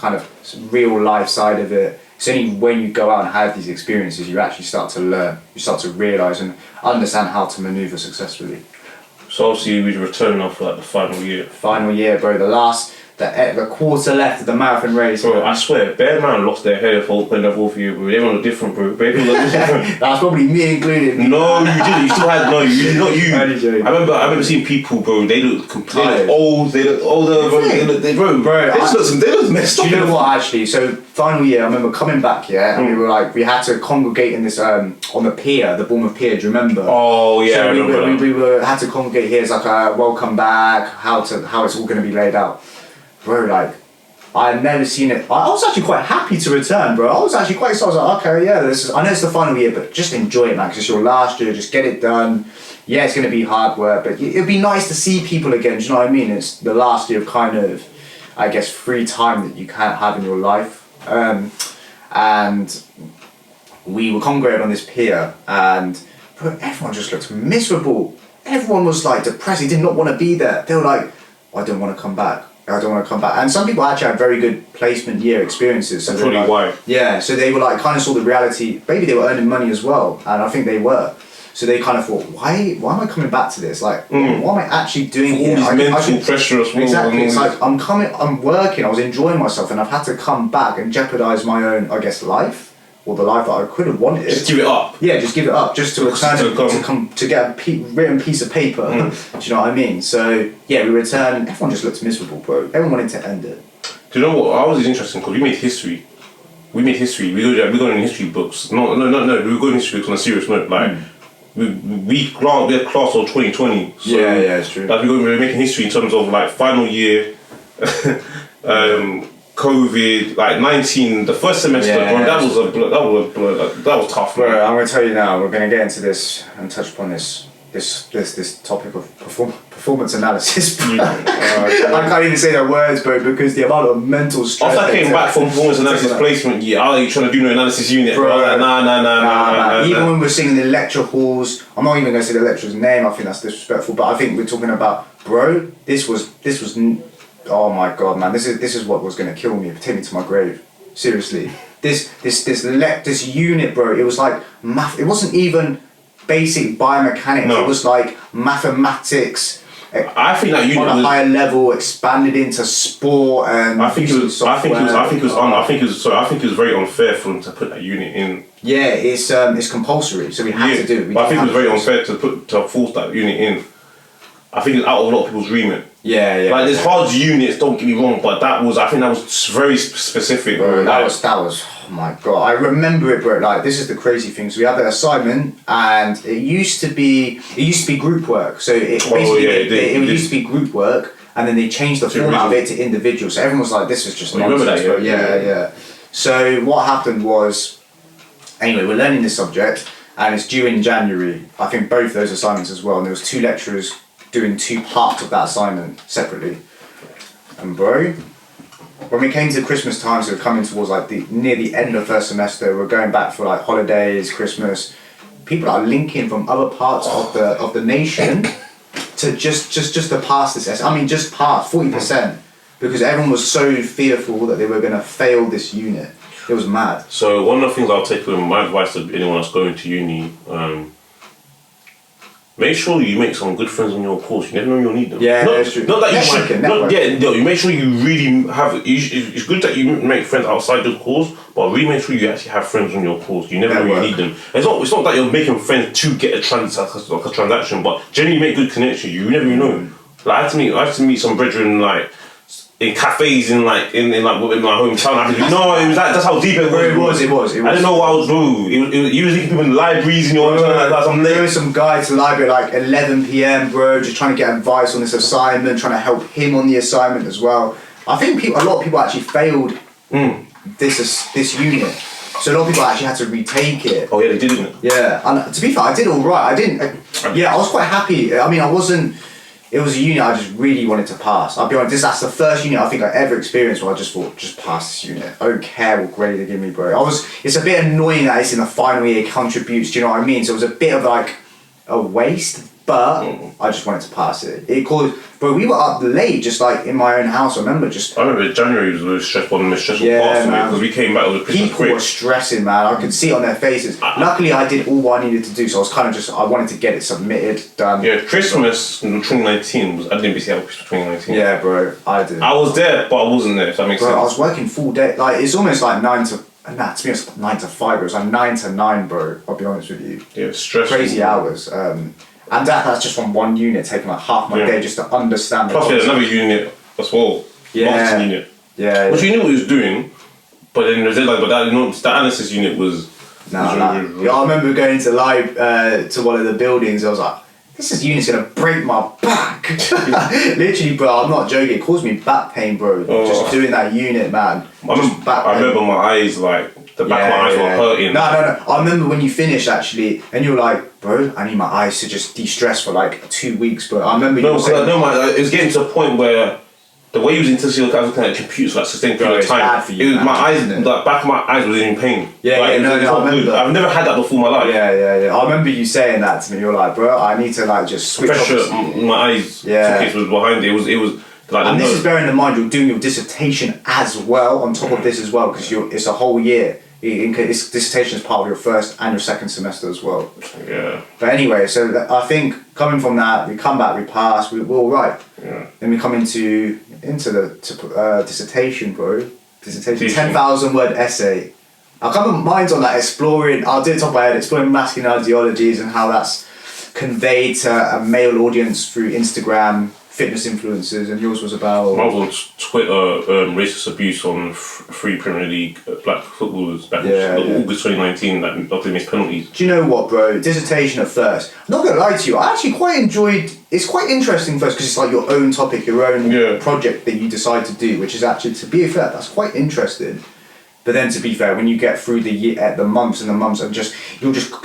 S2: kind of real life side of it. It's only when you go out and have these experiences you actually start to learn, you start to realise and understand how to manoeuvre successfully.
S1: So obviously we're returning off like the final year.
S2: Final year, bro. The quarter left of the marathon race.
S1: Bro, I swear, bare man lost their hair for playing that fourth year, bro. They were different, bro.
S2: That's probably me included.
S1: No, you didn't. You still had not you. I remember seeing people, bro. They look old. They look older. They look messed up.
S2: Do you know what? Actually, so final year, I remember coming back, and we had to congregate in this on the pier, the Bournemouth pier. Do you remember?
S1: Oh yeah,
S2: so
S1: I remember.
S2: We had to congregate here. It's like a welcome back, how it's all going to be laid out. Bro, like, I've never seen it. I was actually quite happy to return, bro. I was actually quite excited. I was like, okay, yeah, I know it's the final year, but just enjoy it, man, because it's your last year. Just get it done. Yeah, it's going to be hard work, but it'd be nice to see people again. Do you know what I mean? It's the last year of kind of, I guess, free time that you can't have in your life. And we were congregated on this pier, and bro, everyone just looked miserable. Everyone was like depressed. They did not want to be there. They were like, I don't want to come back. And some people actually had very good placement year experiences. So
S1: probably why.
S2: Yeah, so they were like kind of saw the reality. Maybe they were earning money as well, and I think they were. So they kind of thought, why am I coming back to this? Like, what am I actually doing here?
S1: All this mental pressure as well.
S2: Exactly. It's like I'm working. I was enjoying myself, and I've had to come back and jeopardize my own, I guess, life. Or the life that I could have wanted.
S1: Just give it up.
S2: Yeah, just give it up. Just to return to get a written piece of paper. Do you know what I mean? So yeah, we returned. Everyone just looked miserable, bro. Everyone wanted to end it.
S1: Do you know what? Ours is interesting because we made history. We go in history books. No. We go in history books on a serious note. Like we had class of 2020. So
S2: yeah, it's true.
S1: Like we're making history in terms of like final year. COVID, like 19, the first semester, bro, that was tough,
S2: bro. I'm gonna tell you now. We're gonna get into this and touch upon this topic of performance analysis. I can't even say the words, bro, because the amount of mental stress.
S1: After I came back from performance analysis placement, I ain't trying to do no analysis unit, bro. Like, nah.
S2: Even when we're singing the lecture halls, I'm not even gonna say the lecturer's name. I think that's disrespectful, but I think we're talking about, bro. This was. Oh my god, man! This is what was gonna kill me, take me to my grave. Seriously, this unit, bro. It was like math. It wasn't even basic biomechanics.
S1: No.
S2: It was like mathematics.
S1: I think that unit
S2: on a
S1: was,
S2: higher level, expanded into sport and
S1: I think it was very unfair for them to put that unit in.
S2: Yeah, it's compulsory, so we had to do it.
S1: But I think it was very unfair to force that unit in. I think it's out of a lot of people's remit.
S2: Yeah.
S1: Like there's hard units, don't get me wrong, but I think that was very specific.
S2: Bro, that was. Oh my god, I remember it, bro. Like this is the crazy thing. So we had an assignment, and it used to be group work. So it basically it used to be group work, and then they changed the format of it to individual. So everyone was like, "This is just nonsense."
S1: Remember that?
S2: Yeah. So what happened was, anyway, we're learning this subject, and it's due in January. I think both those assignments as well. And there was 2 lecturers doing 2 parts of that assignment separately. And bro, when we came to Christmas time, so we're coming towards like near the end of first semester, we're going back for like holidays, Christmas. People are linking from other parts of the nation to just to pass this. I mean, just pass 40%, because everyone was so fearful that they were gonna fail this unit. It was mad.
S1: So one of the things I'll take with my advice to anyone that's going to uni. Make sure you make some good friends on your course. You never know you'll need them.
S2: Yeah, that's true.
S1: Not that
S2: Networking.
S1: you make sure you really have. It's good that you make friends outside your course, but really make sure you actually have friends on your course. You never know you need them. It's not that you're making friends to get a transaction, but generally make good connections. You never know. Like I had to meet some brethren like in cafes in my hometown. That's how deep it was.
S2: It was.
S1: I didn't know what I was doing. You was people in libraries in your hometown.
S2: There was some guy to the library at like 11 p.m, bro, just trying to get advice on this assignment, trying to help him on the assignment as well. I think a lot of people actually failed this unit. So a lot of people actually had to retake it.
S1: Oh yeah, they didn't.
S2: Yeah, and to be fair, I did all right. I was quite happy. I mean, it was a unit I just really wanted to pass. I'll be honest, that's the first unit I think I ever experienced where I just thought, just pass this unit. I don't care what grade they give me, bro. It's a bit annoying that it's in the final year, it contributes, do you know what I mean? So it was a bit of like a waste, but I just wanted to pass it. Bro, we were up late, just like in my own house. I remember
S1: January was the most stressful parts of it, because we came back with the Christmas break.
S2: People were stressing, man. I could see it on their faces. Luckily, I did all what I needed to do, so I was kind of I wanted to get it submitted, done.
S1: Yeah, Christmas in 2019 I didn't see how Christmas 2019.
S2: Yeah, bro, I did.
S1: I was there, but I wasn't there, if that makes sense.
S2: I was working full day. Like, it's almost like 9 to 5, bro. It was like 9 to 9, bro. I'll be honest with you.
S1: Yeah, stressful.
S2: Crazy hours. And that's just from one unit, taking like half my day just to understand the
S1: Plus,
S2: concept.
S1: there's another unit as well. Marketing unit.
S2: Yeah.
S1: Which we knew what he was doing, but then that analysis unit was.
S2: I remember going to one of the buildings. I was like, this unit's gonna break my back. Literally, bro. I'm not joking. It caused me back pain, bro. Just doing that unit, man.
S1: I remember my eyes the back of my eyes were hurting.
S2: No. I remember when you finished actually, and you were like, bro, I need my eyes to just de-stress for like 2 weeks, bro. I remember you saying...
S1: it was getting to a point where the way you was intensely looking at computers for like sustained period of time, my eyes, the back of my eyes was in pain.
S2: I remember.
S1: I've never had that before in my life.
S2: Yeah. I remember you saying that to me. You were like, bro, I need to like just switch
S1: off. My eyes, was behind it. It was like,
S2: and this is bearing in mind you're doing your dissertation as well on top of this as well, because it's a whole year. This dissertation is part of your first and your second semester as well.
S1: Yeah.
S2: But anyway, so I think coming from that, we come back, we pass, we're all right.
S1: Yeah.
S2: Then we come into the dissertation, bro. Dissertation, 10,000 word essay. I kind of mine's on that exploring. I'll do it top of my head, exploring masculine ideologies and how that's conveyed to a male audience through Instagram, fitness influencers, and yours was about...
S1: I was on Twitter, racist abuse on three Premier League black footballers back in August 2019 that after they missed penalties.
S2: Do you know what, bro? Dissertation at first. I'm not going to lie to you, I actually quite enjoyed... It's quite interesting first because it's like your own topic, your own project that you decide to do, which is actually, to be fair, that's quite interesting. But then, to be fair, when you get through the months and the months of because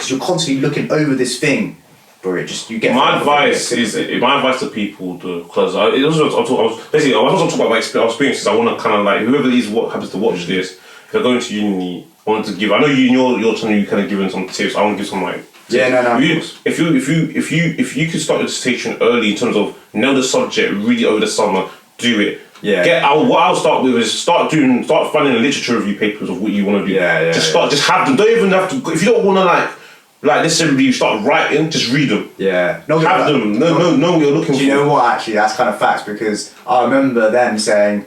S2: you're constantly looking over this thing, bro, you get...
S1: My advice to people, because I was talking about my experiences. I want to kind of like, whoever is what happens to watch this, if they're going to uni, I want to give... I know you in your channel, you kind of giving some tips. I want to give some like...
S2: Yeah, no.
S1: If you could start your dissertation early in terms of know the subject really over the summer, do it.
S2: Yeah.
S1: What I'll start with is start finding the literature review papers of what you want to do.
S2: Yeah.
S1: Just have them. Don't even have to. If you don't want to like necessarily start writing, just read them.
S2: Yeah.
S1: Have them. Know what you're looking for.
S2: Do you know what? Actually, that's kind of facts because I remember them saying.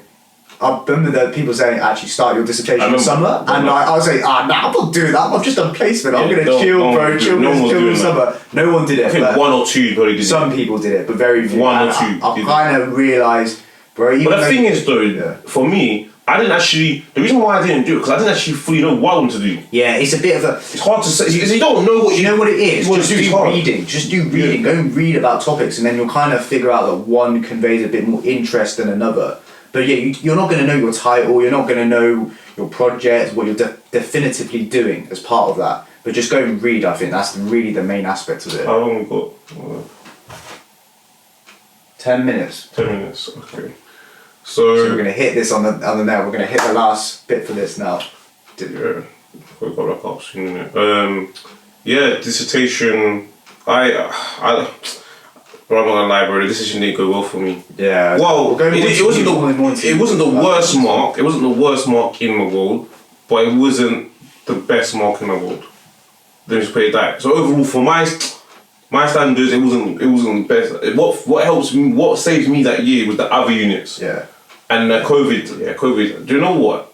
S2: I remember the people saying, actually start your dissertation in the summer. And I was like, nah, I'm not doing that. I've just done placement. I'm going to chill, bro. Chill in the summer. No one did it.
S1: I think one or two probably did it.
S2: Some people did it, but very few.
S1: One or two.
S2: I kind of realised, bro.
S1: But the thing is, though, for me, I didn't actually. The reason why I didn't do it because I didn't actually fully know what I wanted to do.
S2: Yeah, it's a bit of a.
S1: It's hard to say because you don't know what
S2: you know what it is.
S1: Just
S2: do reading. Just do reading. Go and read about topics, and then you'll kind of figure out that one conveys a bit more interest than another. But yeah, you're not going to know your title. You're not going to know your project, what you're definitively doing as part of that. But just go and read. I think that's really the main aspect of it.
S1: How long we got?
S2: 10 minutes.
S1: 10 minutes. Okay.
S2: So we're going to hit this on the nail. We're going to hit the last bit for this now.
S1: Yeah, we've got wrap up soon, innit? Yeah, dissertation. I'm not gonna lie, bro. The decision didn't go well for me.
S2: Yeah.
S1: Well, it wasn't the worst mark. It wasn't the worst mark in the world, but it wasn't the best mark in the world. Let me just put it that. So overall, for my standards, it wasn't best. What helps me, what saves me that year was the other units.
S2: Yeah.
S1: And COVID. Yeah, COVID. Do you know what?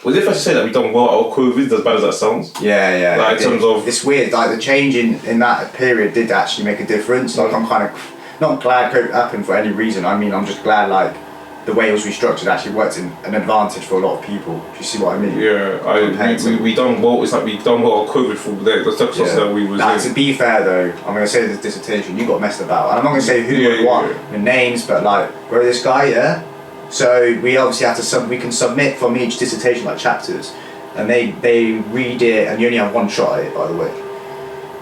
S1: Was it fair to say that we done well out of COVID, as bad as that sounds?
S2: Yeah.
S1: Like in terms of...
S2: It's weird, like the change in that period did actually make a difference. Like I'm kind of, not glad COVID happened for any reason. I mean, I'm just glad like the way it was restructured actually worked in an advantage for a lot of people. Do you see what I mean?
S1: Yeah, we done well. It's like we done well on COVID for the success that we was in.
S2: To be fair though, I'm going to say this dissertation, you got messed about. And I'm not going to say who and what, the names, but like, bro, this guy, yeah? So we obviously have to we can submit from each dissertation like chapters, and they read it, and you only have one shot at it, by the way.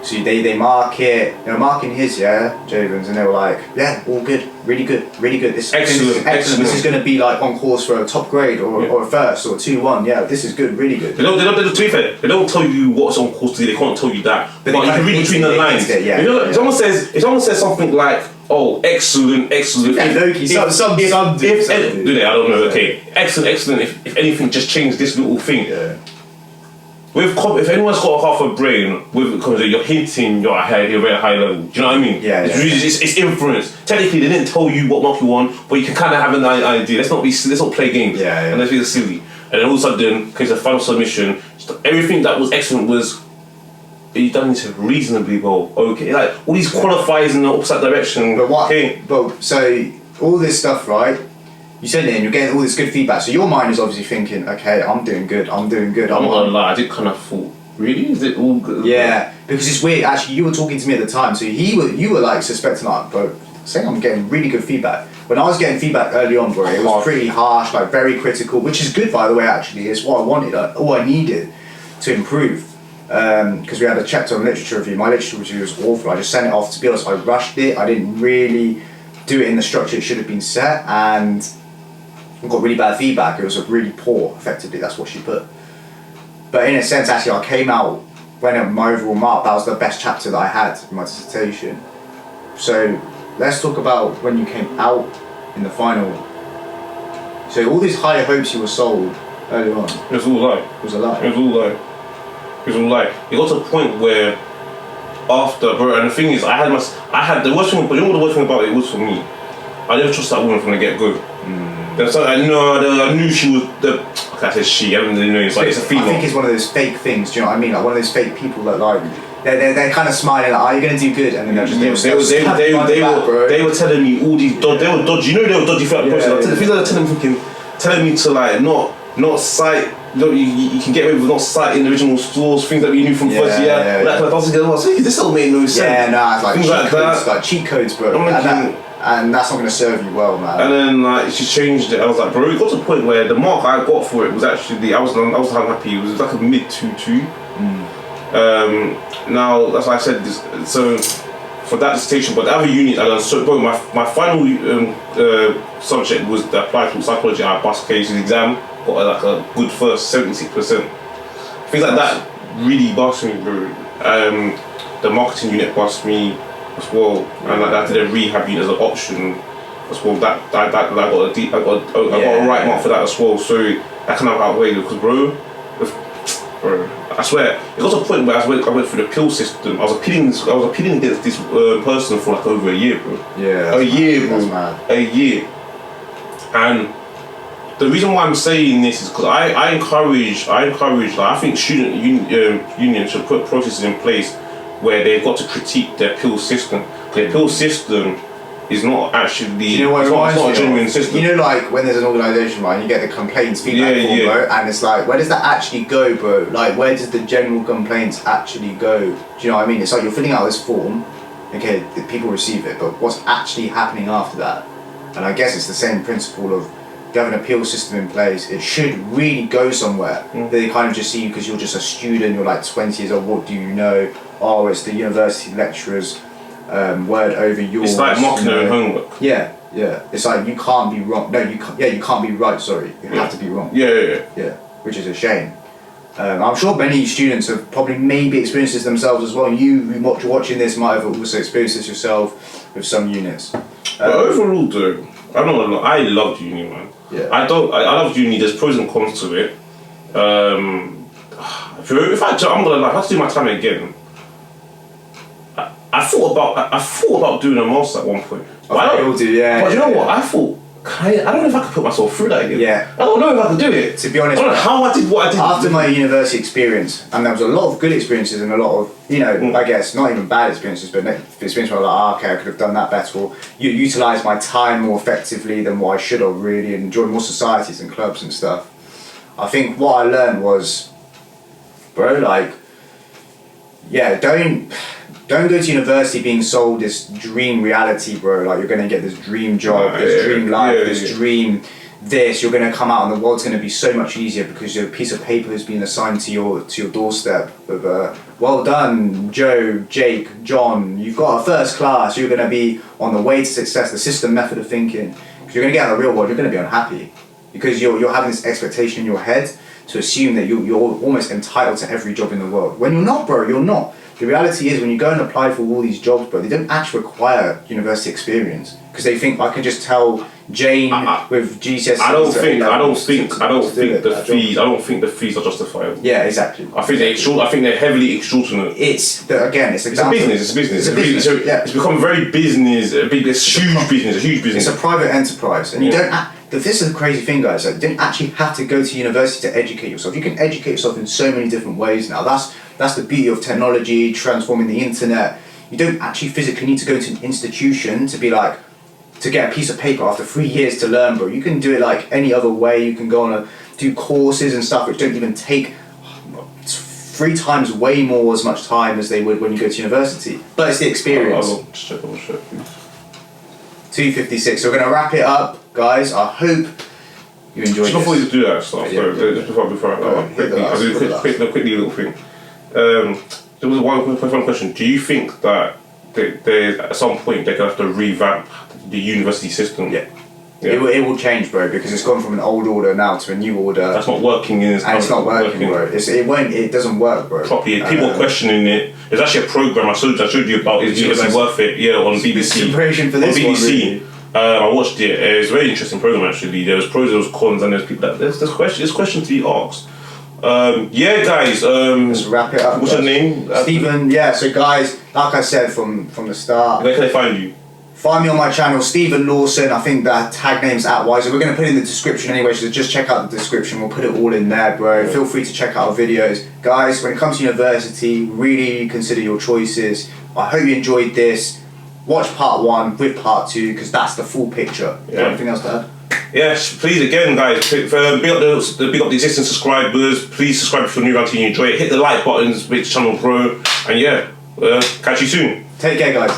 S2: So they mark it. They were marking his, Javens, and they were like, yeah, all good, really good. This
S1: excellent.
S2: This is going to be like on course for a top grade or a first or 2-1. Yeah, this is good, really good.
S1: They don't. To be fair, they don't tell you what's on course to do. They can't tell you that, but you can read between the lines. If someone says something like, "Oh, excellent."
S2: Yeah, some do.
S1: Do they? I don't know. Okay, excellent. If anything, just change this little thing.
S2: Yeah.
S1: If anyone's got half a brain, you're hinting you're at a very high level. Do you know what I mean?
S2: Yeah.
S1: It's inference. Technically, they didn't tell you what mark you want, but you can kind of have an idea. Let's not play games.
S2: Yeah.
S1: And let's be silly. And then all of a sudden, because the final submission, everything that was excellent was. You done this reasonably well. Okay, like all these qualifiers in the opposite direction.
S2: But what?
S1: Okay.
S2: But so all this stuff, right? You send it in, you're getting all this good feedback. So your mind is obviously thinking, okay, I'm doing good. I'm not
S1: gonna lie, I did kind of thought, really? Is it all good?
S2: Yeah, because it's weird. Actually, you were talking to me at the time, so you were like suspecting, like, bro, saying I'm getting really good feedback. When I was getting feedback early on, bro, it was pretty harsh, like very critical, which is good, by the way. Actually, it's what I wanted, all I needed to improve. Because we had a chapter on literature review. My literature review was awful. I just sent it off. To be honest, I rushed it. I didn't really do it in the structure it should have been set, and I got really bad feedback. It was really poor, effectively. That's what she put. But in a sense, actually, I came out when my overall mark. That was the best chapter that I had in my dissertation. So let's talk about when you came out in the final. So all these higher hopes you were sold early on.
S1: It was all a lie.
S2: It was a lie.
S1: It was all a lie. It was all like it got to a point where after, bro, and the thing is, I had the worst thing, but you know what the worst thing about it was for me? I never trusted that woman from the get go. There's something I knew she was the. Okay, I said she. I don't really know. It's like it's a female.
S2: I think it's one of those fake things. Do you know what I mean? Like one of those fake people that like they're kind of smiling like, "Oh, you're gonna do good," and then they're just
S1: they were telling me all these. They were dodgy. You know they were dodgy throughout the process. The things they were telling me to like not cite. You can get away with not citing the original source, things that we knew from first year. That kind of stuff. I was like, this don't make no sense.
S2: Yeah, nah, it's like
S1: things
S2: cheat codes, like cheat codes, bro. And that's not going to serve you well, man.
S1: And then like she changed it. I was like, bro, it got to the point where the mark I got for it was actually I was unhappy. It was like a mid 2.2. Now that's why I said this. So for that dissertation, but the other unit I done so. Bro, my final subject was the applied psychology. I passed cases exam. Got like a good first 76%. Things like that really bust me, bro. The marketing unit bust me as well, and like I did a rehab unit as an option as well. That I got a deep, I got a right mark for that as well. So that kind of outweighed it because bro, I swear it got to a point where I went through the pill system. I was appealing against this person for like over a year, bro.
S2: Yeah,
S1: a year, bro.
S2: Mad.
S1: A year. And the reason why I'm saying this is because I encourage. Like, I think student unions should put processes in place where they've got to critique their pill system. Their pill system is not actually.
S2: You know what
S1: it's not a genuine system.
S2: You know, like when there's an organisation, right, and you get the complaints feedback form, bro, and it's like, where does that actually go, bro? Like, where does the general complaints actually go? Do you know what I mean? It's like you're filling out this form, okay, the people receive it, but what's actually happening after that? And I guess it's the same principle of you have an appeal system in place. It should really go somewhere. They kind of just see you because you're just a student, you're like 20 years old, what do you know? Oh, it's the university lecturer's word over yours.
S1: It's like mocking their own homework.
S2: Yeah. It's like you can't be wrong. No, you can't. Yeah, you can't be right. Sorry, you have to be wrong.
S1: Yeah.
S2: Which is a shame. I'm sure many students have probably maybe experienced this themselves as well. You watching this might have also experienced this yourself with some units.
S1: But overall, though, I loved uni, man.
S2: Yeah.
S1: I loved uni. There's pros and cons to it. I'm gonna lie, if I had to do my time again, I thought about doing a master at one point.
S2: But you
S1: know what? I thought, I don't know if I could put myself through that again.
S2: Yeah.
S1: I don't know if I could do it.
S2: To be honest,
S1: I don't know how I did what I did.
S2: After my university experience, and there was a lot of good experiences and a lot of, I guess, not even bad experiences, but experiences where I was like, okay, I could have done that better, or utilise my time more effectively than what I should have really, and joined more societies and clubs and stuff. I think what I learned was, bro, like, yeah, don't go to university being sold this dream reality, bro. Like, you're gonna get this dream job, this dream life, this dream this. You're gonna come out and the world's gonna be so much easier because your piece of paper has been assigned to your doorstep. With well done, Joe, Jake, John. You've got a first class. You're gonna be on the way to success. The system method of thinking. Because you're gonna get out of the real world. You're gonna be unhappy because you're having this expectation in your head to assume that you're almost entitled to every job in the world. When you're not, bro. You're not. The reality is when you go and apply for all these jobs, bro, they don't actually require university experience because they think I can just tell Jane with GCSEs.
S1: I don't think the fees are justifiable.
S2: Yeah, exactly.
S1: I think they're heavily extortionate.
S2: It's a
S1: business. It's become very business. It's a huge business.
S2: It's a private enterprise, and you don't. This is the crazy thing, guys. Like, you don't actually have to go to university to educate yourself. You can educate yourself in so many different ways now. That's the beauty of technology, transforming the internet. You don't actually physically need to go to an institution to get a piece of paper after 3 years to learn, bro. You can do it like any other way. You can go on do courses and stuff which don't even take 3 times way more as much time as they would when you go to university. But it's the experience.
S1: I'll check.
S2: 2:56. So we're gonna wrap it up, guys. I hope you enjoyed
S1: this. Before you do that stuff, quickly little thing. There was one question. Do you think that they at some point they're gonna have to revamp the university system?
S2: Yeah. It will change, bro, because it's gone from an old order now to a new order.
S1: That's not working in this
S2: and it's not working, bro. It doesn't work, bro.
S1: Properly. People are questioning it. There's actually a program I showed you about. Is it worth it? Yeah, on BBC.
S2: Preparation for this
S1: on BBC.
S2: One, really.
S1: I watched it. It's a very interesting program actually. There was pros, there was cons, and there's people that there's questions to be asked. Yeah, guys.
S2: Let's wrap it up.
S1: What's your name?
S2: Stephen. Yeah. So, guys, like I said from the start.
S1: Where can they find you?
S2: Find me on my channel, Stephen Lawson. I think that tag name's @Wiser. We're going to put it in the description anyway, so just check out the description. We'll put it all in there, bro. Yeah. Feel free to check out our videos. Guys, when it comes to university, really consider your choices. I hope you enjoyed this. Watch part 1 with part 2, because that's the full picture. Yeah. Anything else to add?
S1: Yes, please, again, guys, big up the existing subscribers. Please subscribe if you're new around and you enjoy it. Hit the like buttons, make the channel grow. And yeah, catch you soon.
S2: Take care, guys.